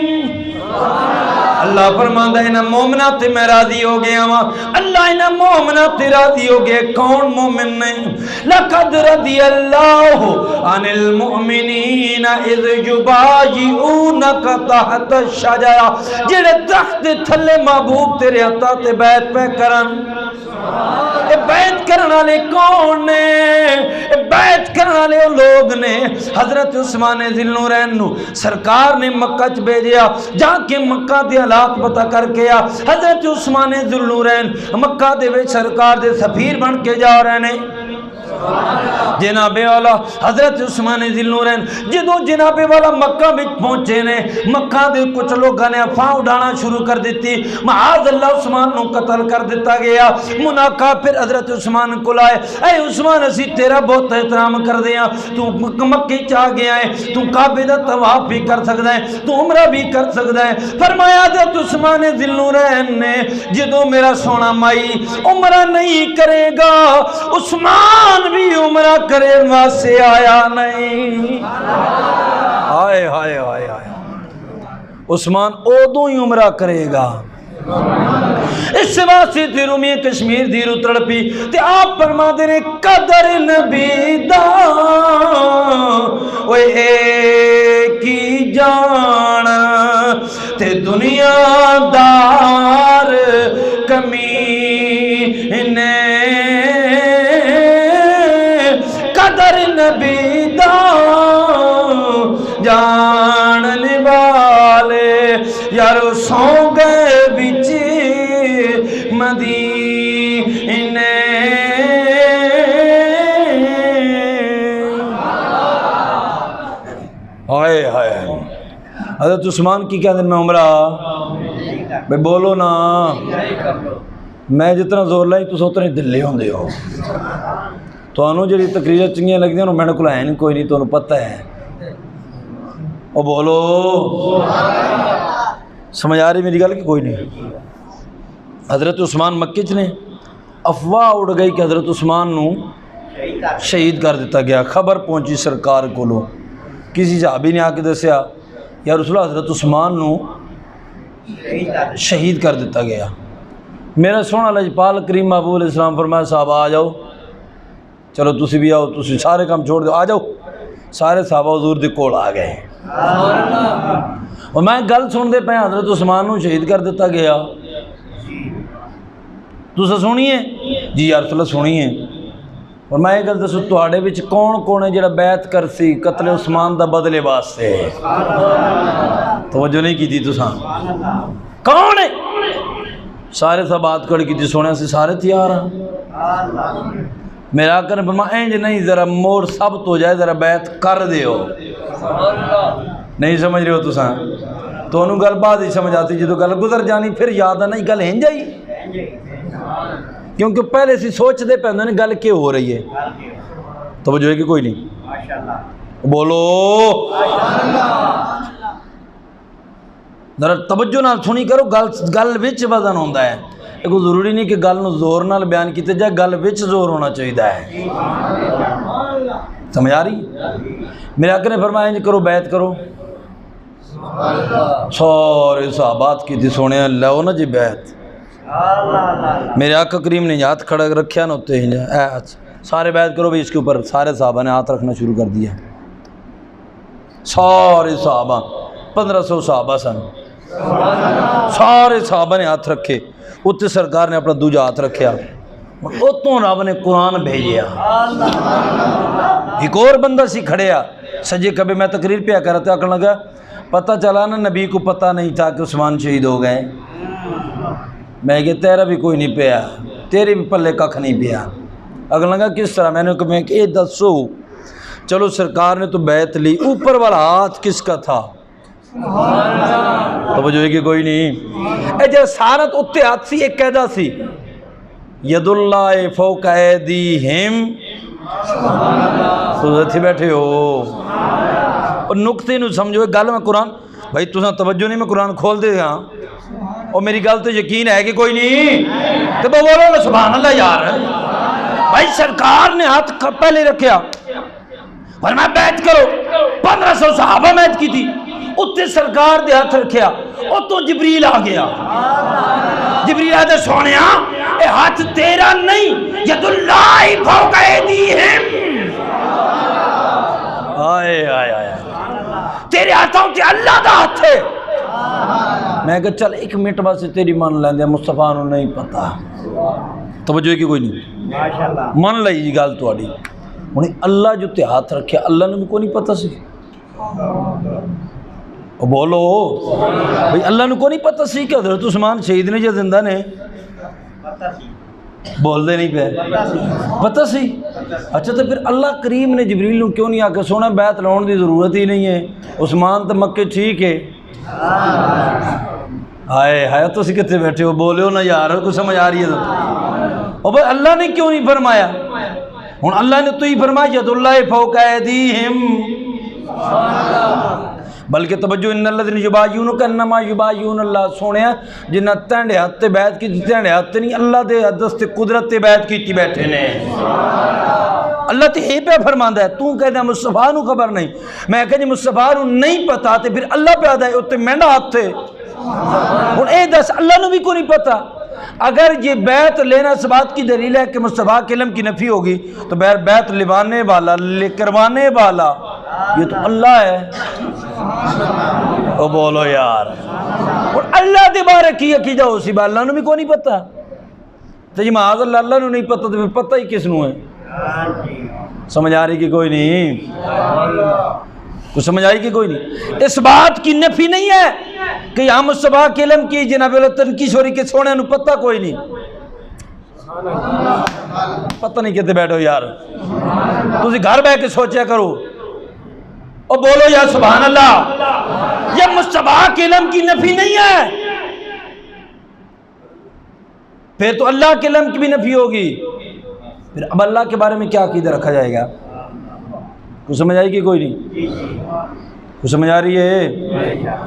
اللہ فرماندا ہے انہاں مومناں تے میں راضی ہو گیا وا. اللہ انہاں مومناں تے راضی ہو گئے. کون مومن نے؟ لقد رضی اللہ عن المؤمنین اذ یبایعونک تحت الشجرہ. جڑے درخت دے تھلے محبوب تیرے ہتھاں تے بیعت پہ کرن. اے بیعت کرن والے کون نے؟ اے بیعت کرن والے لوگ نے. حضرت عثمان ذی النورین نو سرکار نے مکہ چ بھیجیا. جا کے مکہ دے حالات پتہ کر کے آ. حضرت عثمان ذی النورین مکہ دے وچ سرکار دے سفیر بن کے جا رہے نے. جناب والا حضرت عثمان ذی النورین جدو جناب والا مکہ میں پہنچے نے, مکہ دے کچھ لوگوں نے افواہ اڑانا شروع کر دیتی. معاذ اللہ عثمان نو قتل کر دیتا گیا. مناقہ پھر حضرت عثمان کو لائے, اے عثمان اسی تیرا بہت احترام کر دیا, تو مکہ چاہ گیا ہے, تو کعبے دا طواف بھی کر سکتا ہے, تو عمرہ بھی کر سکتا ہے. فرمایا حضرت عثمان ذی النورین نے جدو میرا سونا مائی عمرہ نہیں کرے گا, عثمان بھی عمرہ کرے واسے آیا نہیں. ہائے ہائے ہائے ہائے, عثمان ادوں ہی عمرہ کرے گا. اس واسطے تے رومی کشمیر دی رو تڑپی تے آپ فرما دے نے قدر نبی دا اوے ایک ہی جان تے دنیا دار کمینے. قدر نبی دا جاننے والے یارو سو گئے بچ مدینے. ہائے ہائے, حضرت عثمان کی کہتے ہیں میں عمرہ بے بولو نا, میں جتنا زور لائی تو اتنے دلے ہوندے ہو. تو انہوں جڑی تقریریں چنگیاں لگدی ہیں میں نے کول ہے نہیں کوئی نہیں, تو پتہ ہے او بولو سمجھ آ رہی میری گل کہ کوئی نہیں. حضرت عثمان مکے چ نے, افواہ اڑ گئی کہ حضرت عثمان نو شہید کر دیتا گیا. خبر پہنچی سرکار کولو, کسی صحابی نے آ کے دسیا یا رسول اللہ حضرت عثمان نو شہید کر دیتا گیا. میرا سونا لجپال کریم محبوب علیہ السلام فرمایا صحابہ آ جاؤ, چلو تسی بھی آؤ, تسی سارے کام چھوڑ دو, آ جاؤ. سارے صحابہ حضور دے کول آ گئے. اور میں گل سن دے پہ حضرت عثمان نو شہید کر دیتا گیا. تسا سنیے جی یا رسول اللہ سنیے. اور میں یہ گل دسو تواڈے وچ کون کون ہے جڑا بیعت کر سی قتل عثمان دا بدلے واسطے؟ توجہ نہیں کی تھی تساں, کون ہے؟ سارے سب بات کڑ کی تھی, سونے سے سارے تیار ہیں. میرا آقا نے فرمایا اینج نہیں, ذرا موڑ ثابت ہو جائے, ذرا بیعت کر دیو. نہیں سمجھ رہے ہو تساں, تو انہوں گل بعد ہی سمجھ آتی جدو گل گزر جانی پھر یاد آنا گل ہن جائی, کیونکہ پہلے سی سوچ دے پہ انہوں نے گل کیوں ہو رہی ہے. توجہ ہے کہ کوئی نہیں بولو ذرا توجہ نال سنی کرو. گل وچ وزن ہوندا ہے, کوئی ضروری نہیں کہ گل نو زور نال بیان کیتے جائے, گل وچ زور ہونا چاہیے ہے. سمجھ آ رہی؟ میرے آقا نے فرمایا انج کرو بیعت کرو. سارے صحابات کی تھی سونے لو نا جی بیعت. میرے آقا کریم نے ہاتھ کھڑا رکھیا نا ہوتے ہیں سارے بیعت کرو بھی اس کے اوپر. سارے صحابہ نے ہاتھ رکھنا شروع کر دیا. سارے صحابہ 1500 صحابہ سن, سارے صحابہ نے ہاتھ رکھے. اتنے سرکار نے اپنا دوجا ہاتھ رکھیا, اتوں رب نے قرآن بھیجیا. ایک اور بندہ سی کھڑیا سجے کبھی, میں تقریر پہ کر رہا تھا, آکھنے لگا پتہ چلا نا نبی کو پتہ نہیں تھا کہ عثمان شہید ہو گئے. میں کہ تیرا بھی کوئی نہیں پیا, تیرے بھی پلے ککھ نہیں پیا. اگلا لگا کس طرح؟ میں نے کہا کہ اے دسو, چلو سرکار نے تو بیعت لی, اوپر والا ہاتھ کس کا تھا؟ توجہ ہے کہ کوئی نہیں. اے جب سارت اتے ہاتھ سی, ایک قیدہ سی ید اللہ فوق ایدیہم. تو تھی بیٹھے ہو اور نقطے نو سمجھو گل. میں قرآن بھائی تساں توجہ نہیں, میں قرآن کھول دے گا اور میری گل تو یقین ہے کہ کوئی نہیں. تو بولو سبحان اللہ یار. بھائی سرکار نے ہاتھ پہلے رکھیا, فرمایا بیعت کرو. 1500 صحابہ بیعت کی تھی, اتنے سرکار دے ہاتھ رکھیا, او تو جبریل آ گیا. جبریل آدھے سونیا اے ہاتھ تیرا نہیں ید اللہ فوق ایدیہم. آئے آئے آئے تیرے ہاتھوں سے اللہ دا ہاتھ ہے. میں کہا چل ایک منٹ واسطے تیری مان لیندے مصطفیٰ نو نہیں پتا. توجہ کی کوئی نہیں من لئی جی گل تواڈی. ہن اللہ جو تے ہاتھ رکھے اللہ نو بھی کوئی نہیں پتا سی. بولو بھئی اللہ نو کو نہیں پتا سی کہ حضرت عثمان شہید نے جو زندہ نے بول دے نہیں پہ پتا سی. اچھا تو پھر اللہ کریم نے جبریل نو کیوں نہیں آ کے سونا بیعت لاؤن دی ضرورت ہی نہیں ہے, عثمان تو مکے ٹھیک ہے. ہائے ہائے تو اسی کتے بیٹھے ہو بولے ہو نا یار, کچھ سمجھ آ رہی ہے تو بھئی اللہ نے کیوں نہیں فرمایا؟ ہن اللہ نے تو ہی فرمایا ید اللہ فوق ایدیہم. بلکہ توجہ ان الذین یبایعونک انما یبایعون اللہ. سونیا جنہ تینڈے ہاتھ تے بیعت کی تینڈے ہاتھ نہیں اللہ دے دست قدرت تے بیعت کیتی بیٹھے نے. اللہ تے ہی پہ فرماندا ہے تو کہدا مصطفیٰ نو خبر نہیں. میں کہ جی مصطفیٰ نو نہیں پتا تے پھر اللہ پہ آدا ہے اوتے مینڈا ہاتھ تھے. ہن اے دس اللہ نو بھی کو نہیں پتا. اگر یہ بیعت لینا اس بات کی دلیل ہے کہ مصطفیٰ کے علم کی نفی ہوگی تو بیعت لوانے والا کروانے والا یہ تو اللہ ہے. او بولو یار, اور اللہ دے بارے کی عقیدہ ہو سی با اللہ نو بھی کو نہیں پتا. تو جی معاذ اللہ اللہ نو نہیں پتا تو پھر پتہ ہی کس نو ہے؟ سمجھ آ رہی کہ کوئی نہیں؟ کچھ سمجھ آئی کہ کوئی نہیں؟ اس بات کی نفی نہیں ہے کہ ہم مصطفیٰ کے علم کی جناب اللہ تنقیش ہو رہی کہ سونے نو پتہ کوئی نہیں. پتہ نہیں کہتے بیٹھو یار, تسی گھر بیٹھ کے سوچیا کرو. اور بولو یا سبحان اللہ. یہ مصطفیٰ کے علم کی نفی نہیں ہے, پھر تو اللہ کے علم کی بھی نفی ہوگی. پھر اب اللہ کے بارے میں کیا عقیدہ رکھا جائے گا؟ کچھ سمجھ آئی کہ کوئی نہیں؟ کچھ سمجھ آ رہی ہے؟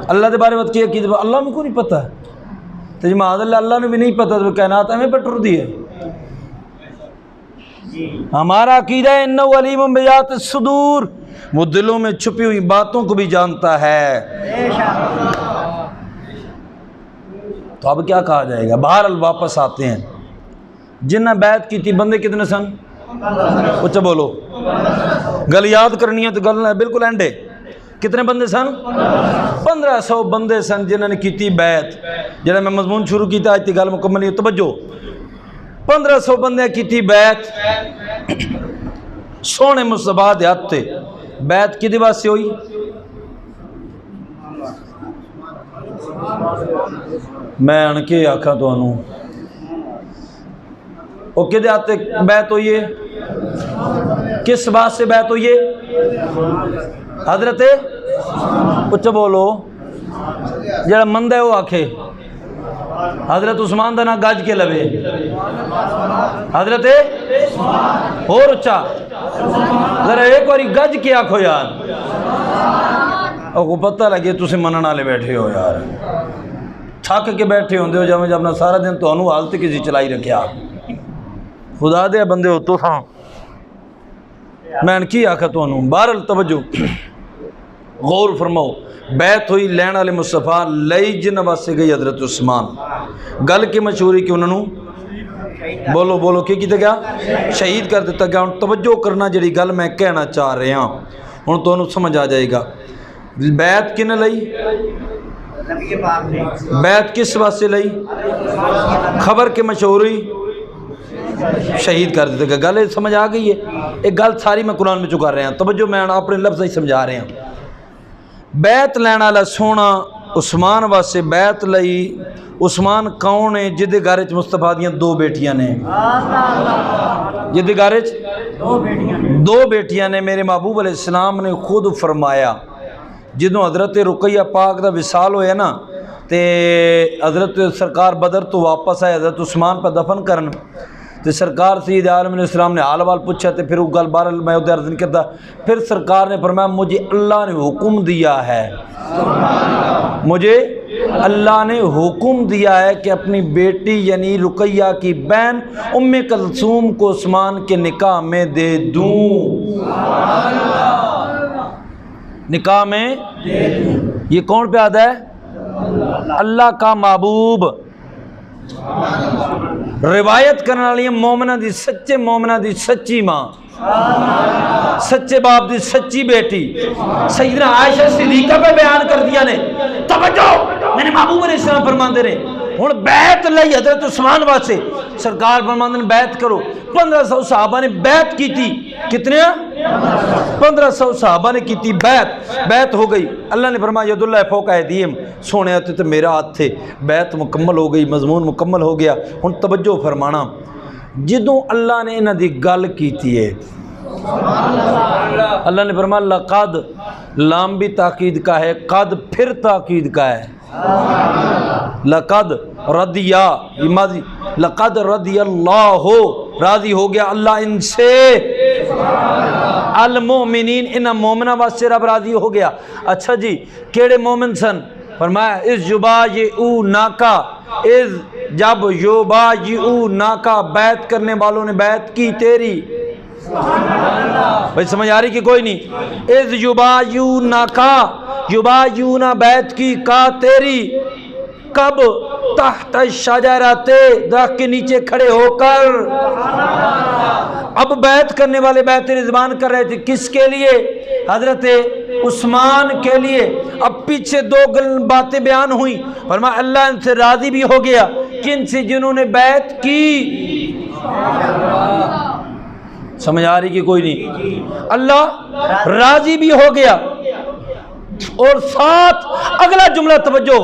اللہ کے بارے میں کیا عقیدہ اللہ میں کو نہیں پتا. تو جی معاذ اللہ اللہ نے بھی نہیں پتا تو کائنات ہمیں پہ ٹر دی ہے. ہمارا عقیدہ ہے انہ علیم بذات الصدور, وہ دلوں میں چھپی ہوئی باتوں کو بھی جانتا ہے. تو اب کیا کہا جائے گا؟ بہرحال واپس آتے ہیں. جنہ بیعت کی تھی بندے کتنے سن؟ اچھا بولو, گل یاد کرنی ہے تو گل بالکل اینڈے. کتنے بندے سن؟ 1500 بندے سن جنہوں نے کی تھی بیعت. جنہوں میں مضمون شروع کیتا آج تی گل مکمل ہے. توجہ, 1500 بندے کی تھی بیعت سونے مصطفیٰ دے ہاتھ تے. بیعت کدی واسطے ہوئی؟ میں ان کے آکھا تو انہوں وہ کدے ہاتھ تے بیعت ہوئی ہے؟ کس بات سے بیعت ہوئی ہے؟ حضرت اچھا بولو جڑا مند ہے وہ آکھے حضرت عثمان دا نا گج کے لبے. حضرت اور اچھا ذرا ایک باری گج کے آکھو یار. اور کو پتہ لگے تسی منن والے بیٹھے ہو یار, تھک کے بیٹھے ہوندے ہو جب اپنا سارا دن تو انہوں حالت کسی چلائی رکھیا. خدا دے بندے ہو تو تھا میں ان کی آکھا تو انہوں. بہرحال توجہ غور فرماؤ. بیعت ہوئی لین والے مصطفیٰ لئی جن واسطے گئی حضرت عثمان. گل کی مشہوری کہ انہوں بولو بولو کیتے گیا؟ شہید کر دیتا گیا. توجہ کرنا جڑی گل میں کہنا چاہ رہے ہاں ہوں تو انہوں سمجھ آ جائے گا. بیعت کن لئی؟ بیعت کس واسطے لئی؟ خبر کے مشہوری شہید کر دیتے گا. گل سمجھ آ گئی ہے؟ ایک گل ساری میں قرآن میں چکا رہے ہیں. توجہ میں اپنے لفظ ہی سمجھا رہے ہیں. بیعت لینا والا سونا عثمان واسطے بیعت لئی. عثمان کون ہے؟ جدے گھر وچ مصطفیٰ دیاں 2 بیٹیاں نے. جدے گھر وچ 2 بیٹیاں نے. میرے محبوب علیہ السلام نے خود فرمایا جدوں حضرت رقیہ پاک دا وصال ہویا نا تے حضرت سرکار بدر تو واپس آئے حضرت عثمان پر دفن کرن تے سرکار سید عالم علیہ السلام نے حال وال پوچھا تے پھر وہ گل بار میں ادھر عرض نہیں کرتا. پھر سرکار نے فرمایا مجھے اللہ نے حکم دیا ہے, مجھے اللہ نے حکم دیا ہے کہ اپنی بیٹی یعنی رقیہ کی بہن ام کلثوم کو عثمان کے نکاح میں دے دوں. نکاح میں یہ کون پہ آتا ہے؟ اللہ کا محبوب روایت کرنے والی مومنہ دی سچے مومنہ دی سچی ماں سچے باپ دی سچی بیٹی سیدنا عائشہ صدیقہ پہ بیان کر دیا نے توجہ میرے محبوب علیہ السلام فرماندے نے ہن بیعت لئی حضرت عثمان واسطے سرکار فرماندے نے بیعت کرو 1500 صحابہ نے بیعت کی تھی کتنے 1500 صحابہ نے کی تھی بیعت ہو گئی اللہ نے فرمایا ید اللہ فوق ایدیہم سونے آتے تو میرا ہاتھ تھے بیعت مکمل ہو گئی مضمون مکمل ہو گیا ہن توجہ فرمانا جدوں اللہ نے انہاں دی گل کیتی ہے اللہ نے فرمایا لقد لام بھی تاکید کا ہے قد پھر تاکید کا ہے لقد رضیا لقد رضی اللہ راضی ہو گیا اللہ ان سے المؤمنین ان مومنہ واسطے رب راضی ہو گیا اچھا جی کیڑے مومن سن فرمایا اس یبایعونکا اس جب یبایعونکا بیعت کرنے والوں نے بیعت کی تیری بھائی سمجھ آ رہی کہ کوئی نہیں اس یبایعونکا یبایعونا بیعت کی کا تیری کب تحت الشجرۃ درخت کے نیچے کھڑے ہو کر اب بیعت کرنے والے بیعت رضوان کر رہے تھے کس کے لیے حضرت عثمان کے لیے اب پیچھے دو باتیں بیان ہوئیں فرمایا اللہ ان سے راضی بھی ہو گیا کن سے جنہوں نے بیعت کی سمجھ آ رہی کہ کوئی نہیں اللہ راضی بھی ہو گیا اور ساتھ اگلا جملہ توجہ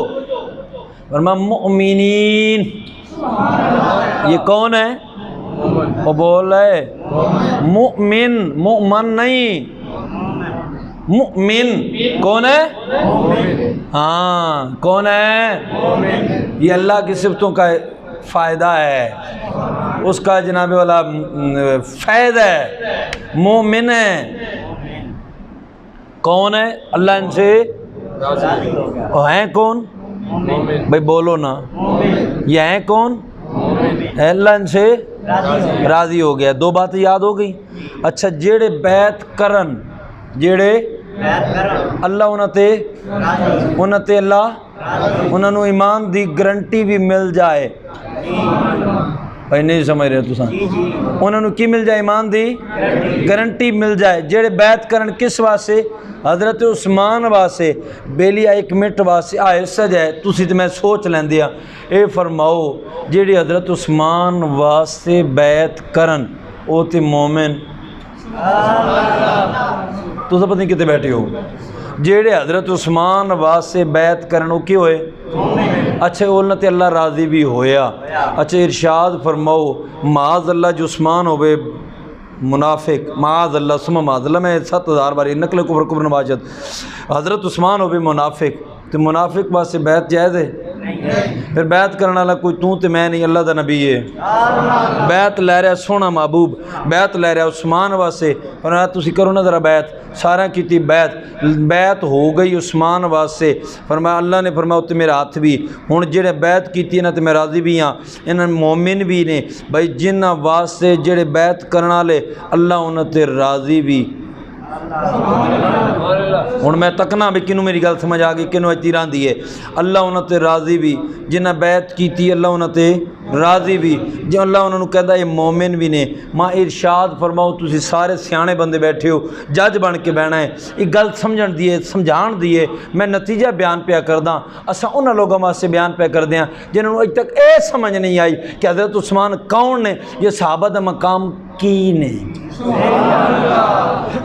فرمایا مؤمنین یہ کون ہے وہ بول رہے مؤمن مؤمن نہیں مؤمن کون ہے ہاں کون ہے یہ اللہ کی صفتوں کا فائدہ ہے اس کا جناب والا فیض ہے مومن ہے کون ہے اللہ ان سے ہیں کون بھائی بولو نا یہ ہیں کون اللہ ان سے راضی ہو گیا دو باتیں یاد ہو گئی اچھا جیڑے بیعت کرن جیڑے اللہ انہاں تے اللہ انہاں نو ایمان دی گارنٹی بھی مل جائے بھائی نہیں سمجھ رہے تو انہوں نے کی مل جائے ایمان دی گارنٹی مل جائے جیڑے بیعت کرن کس واسطے حضرت عثمان واسطے بیلی ایک منٹ واسطے آئے سجائے تسی تے میں سوچ لیندیا اے فرماؤ جیڑی حضرت عثمان واسطے بیعت کرن او تے مومن تو سب پتہ نہیں کتے بیٹھے ہو جیڑے حضرت عثمان واسطے بیعت کرن او کی ہوئے اچھا اولنا تے اللہ راضی بھی ہویا اچھا ارشاد فرماؤ معاذ اللہ جو عثمان ہوئے منافق معاذ اللہ سمہ معاذ اللہ میں 7000 باری نقل کفر نواجد حضرت عثمان ہوئے منافق تو منافق واسطے بیعت جائز ہے پھر بیعت کرنا والا کوئی تو تے میں نہیں اللہ دا نبی ہے بیعت لے رہا سونا محبوب بیعت لے رہا عثمان واسطے فرمایا تسی کرو نا ذرا بیعت سارا کیتی بیعت ہو گئی عثمان واسطے فرمایا اللہ نے فرمایا تے میرا ہاتھ بھی ہن جڑے بیعت کیتی نا تے میں راضی بھی ہاں انہاں مومن بھی نے بھائی جنہاں واسطے جڑے بیعت کرنا والے اللہ انہاں تے راضی بھی ہوں میں تکنا بھی کنوں میری گل سمجھ آ گئی کنوں اچھی راندی ہے اللہ انہوں تے راضی بھی جنہیں بیعت کی تھی اللہ انہوں تے راضی بھی جو اللہ انہوں کہتا یہ مومن بھی نے ماں ارشاد فرماؤ تسی سارے سیانے بندے بیٹھے ہو جج بن کے بہنا ہے ایک گل سمجھن دیئے سمجھان دیئے میں نتیجہ بیان پہ کر داں اسا انہوں لوگوں میں سے بیان پہ کر دیاں جنہوں اج تک اے سمجھ نہیں آئی کہ حضرت عثمان کون نے یہ صحابہ دا مقام کی نے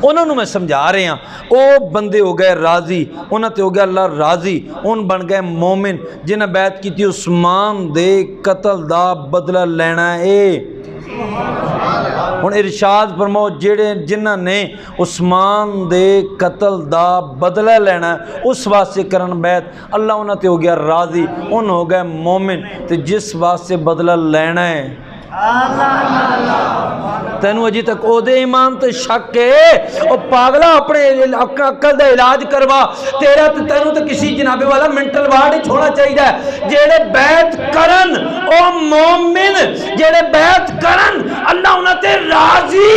انہوں نے میں سمجھا رہے ہیں او بندے ہو گئے راضی انہوں تے ہو گیا اللہ راضی ان بن گئے مومن جنہیں بیعت کی تھی عثمان دے قتل دا بدلہ لینا ہے ان ارشاد فرماؤ جڑے جنہ نے عثمان دے قتل دا بدلہ لینا ہے اس واسطے کرن بیعت اللہ انہوں تے ہو گیا راضی ان ہو گئے مومن تے جس واسطے بدلہ لینا ہے تینوں اجی تک او دے ایمان تے شک ہے او پاگلا اپنے عقل دا علاج کروا تیرا تے تینوں تے کسی جنابے والا منٹل وارڈ ہی چھوڑا چاہیے جیڑے بیعت کرن او مومن جیڑے بیعت کرن اللہ انہاں تے راضی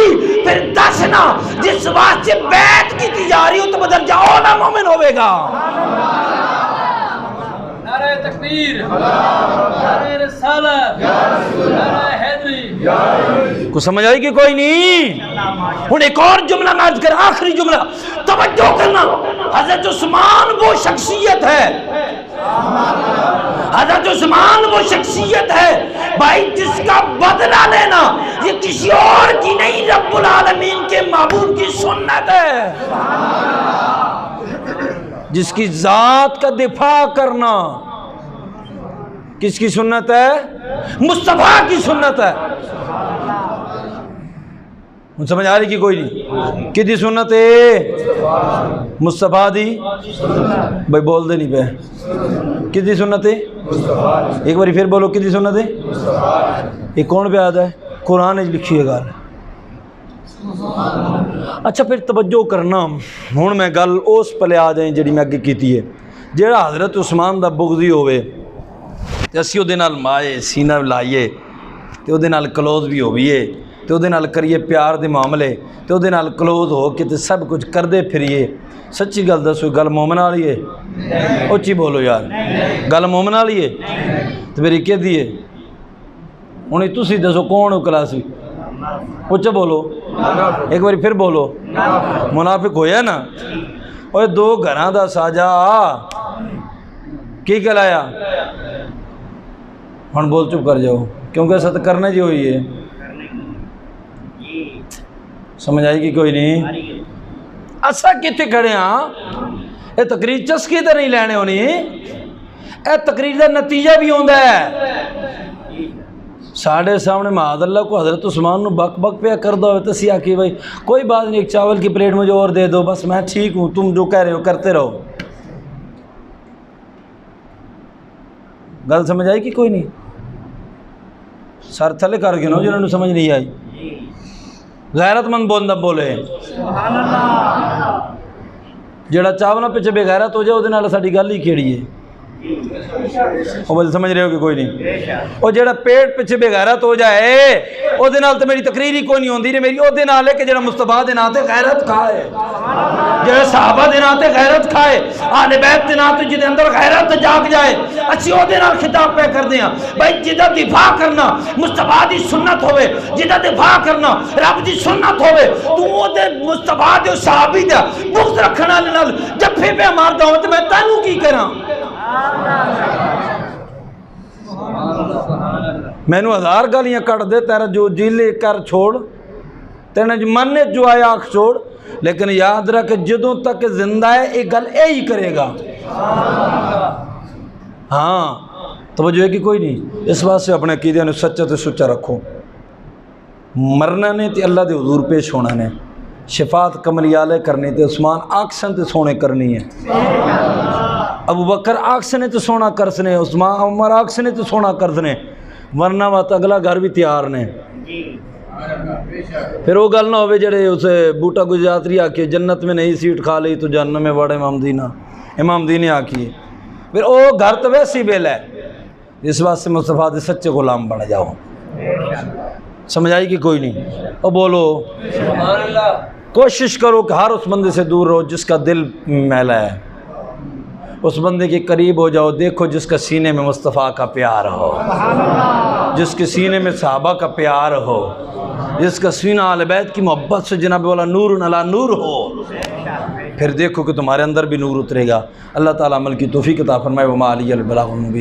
پھر دسنا جس واسطے بیعت کی تجاری ہو تو بدل جاؤ نہ مومن ہوئے گا
نعرہ تکبیر، نعرہ رسالت، نعرہ حیدری۔
کو سمجھ آئی کہ کوئی نہیں؟ ہوں ایک اور جملہ میں عرض کر، آخری جملہ توجہ کرنا۔ حضرت عثمان وہ شخصیت ہے، حضرت عثمان وہ شخصیت ہے بھائی جس کا بدلہ لینا یہ کسی اور کی نہیں، رب العالمین کے محبوب کی سنت ہے، جس کی ذات کا دفاع کرنا کس کی سنت ہے؟ مصطفیٰ کی سنت ہے۔ سمجھ آ رہی کہ کوئی نہیں؟ کدی سنت ہے؟ مصطفیٰ دی بھائی بول دے نہیں پہ کدی سنت ہے؟ ایک باری پھر بولو کدی سنت ہے؟ یہ کون پہ آتا ہے؟ قرآن لکھی ہے گل۔ اچھا پھر توجہ کرنا، ہوں میں گل اس پلے آ جائیں جڑی میں اگے کیتی ہے۔ جڑا حضرت عثمان دا بغضی ہوئے تے اسی او دے نال مائے سینہ لائیے تے او دے نال کلوز بھی ہوئیے تے او دے نال کریے پیار دے معاملے تے او دے نال کلوز ہو کے تے سب کچھ کردے پھریے، سچی گل دسو گل مومن والی ہے؟ اچھی بولو یار، گل مومن والی ہے تے میری کہ دیے ہن تسی دسو کون ہو کلاسی؟ اچھا بولو، ایک باری پھر بولو۔ منافق ہویا نا؟ اور دو گھراں دا ساجا کی کہلایا؟ ہن بول چپ کر جاؤ کیونکہ ایسا تو کرنا جی ہوئی ہے۔ سمجھ آئی کہ کوئی نہیں؟ اسا کتے کھڑے ہاں، یہ تقریر چسکی تو نہیں لینے ہونی، اے تقریر دا نتیجہ بھی ہوندا ہے۔ ساڑھے سامنے معاذ اللہ کو حضرت عثمان نو بک بک پہ کر دو تو سی آکی بھائی کوئی بات نہیں، ایک چاول کی پلیٹ مجھے اور دے دو، بس میں ٹھیک ہوں، تم جو کہہ رہے ہو کرتے رہو۔ گل سمجھ آئی کہ کوئی نہیں؟ سر تھلے کر کے نو جنہوں نے سمجھ نہیں آئی۔ غیرت مند بندہ بولے جڑا چاولا پیچھے بے غیرت ہو جائے وہ دے نال ساڈی گل ہی کیڑی ہے؟ وہ بل سمجھ رہے ہو کہ کوئی نہیں؟ وہ جڑا پیٹ پیچھے بے غیرت ہو جائے وہ دے نال تے میری تقریر ہی کوئی نہیں ہوندی، میری او دے نال ہے کہ جڑا مصطفیٰ دے نال تے غیرت کھائے، جڑا صحابہ دے نال تے غیرت کھائے، اہل بیت دے نال تے جدے اندر غیرت جاگ جائے، اسی او دے نال خطاب پہ کر دیاں بھائی جدا دفاع کرنا مصطفیٰ دی سنت ہوئے، جدا دفاع کرنا رب دی سنت ہوئے، تو او دے مصطفیٰ دے صحابی دے بغض رکھنا والے نال جفے پہ ماردا ہوں تے میں تینوں کی کراں؟ میں نو ہزار گالیاں کٹ دے، تیرا جو جیلے کر چھوڑ، تیرا جو من جو آیا آنکھ چھوڑ، لیکن یاد رکھ کہ جدوں تک زندہ ہے ایک گل اے ہی کرے گا۔ ہاں توجہ ہے کہ کوئی نہیں؟ اس بات سے اپنے عقیدے نے سچا تے سچا رکھو، مرنا نے تے اللہ دے حضور پیش ہونا نے، شفاعت کملیالے کرنی تے عثمان آکسن تے سونے کرنی ہے، ابو بکر آکسنے تے سونا کرسنے، عثمان عمر آکسنے تے سونا کرسنے، ورنہ وقت اگلا گھر بھی تیار نے۔ پھر وہ گل نہ ہوئے جڑے اسے بوٹا گجراتری آکے جنت میں نہیں سیٹ کھا لی تو جہنم میں وڑے امام دینہ، امام دینی آکیے، پھر وہ گھر تو ویسی بیل ہے۔ اس بات سے مصطفیٰ دے سچے غلام بڑھ جاؤ۔ سمجھ آئی کہ کوئی نہیں؟ اور بولو کوشش کرو کہ ہر اس بندے سے دور رہو جس کا دل میلا ہے، اس بندے کے قریب ہو جاؤ، دیکھو جس کا سینے میں مصطفیٰ کا پیار ہو، جس کے سینے میں صحابہ کا پیار ہو، جس کا سینہ اہل بیت کی محبت سے جناب والا نور علی نور ہو، پھر دیکھو کہ تمہارے اندر بھی نور اترے گا۔ اللہ تعالیٰ عمل کی توفیق عطا فرمائے۔ وما علی البلاغ المبین۔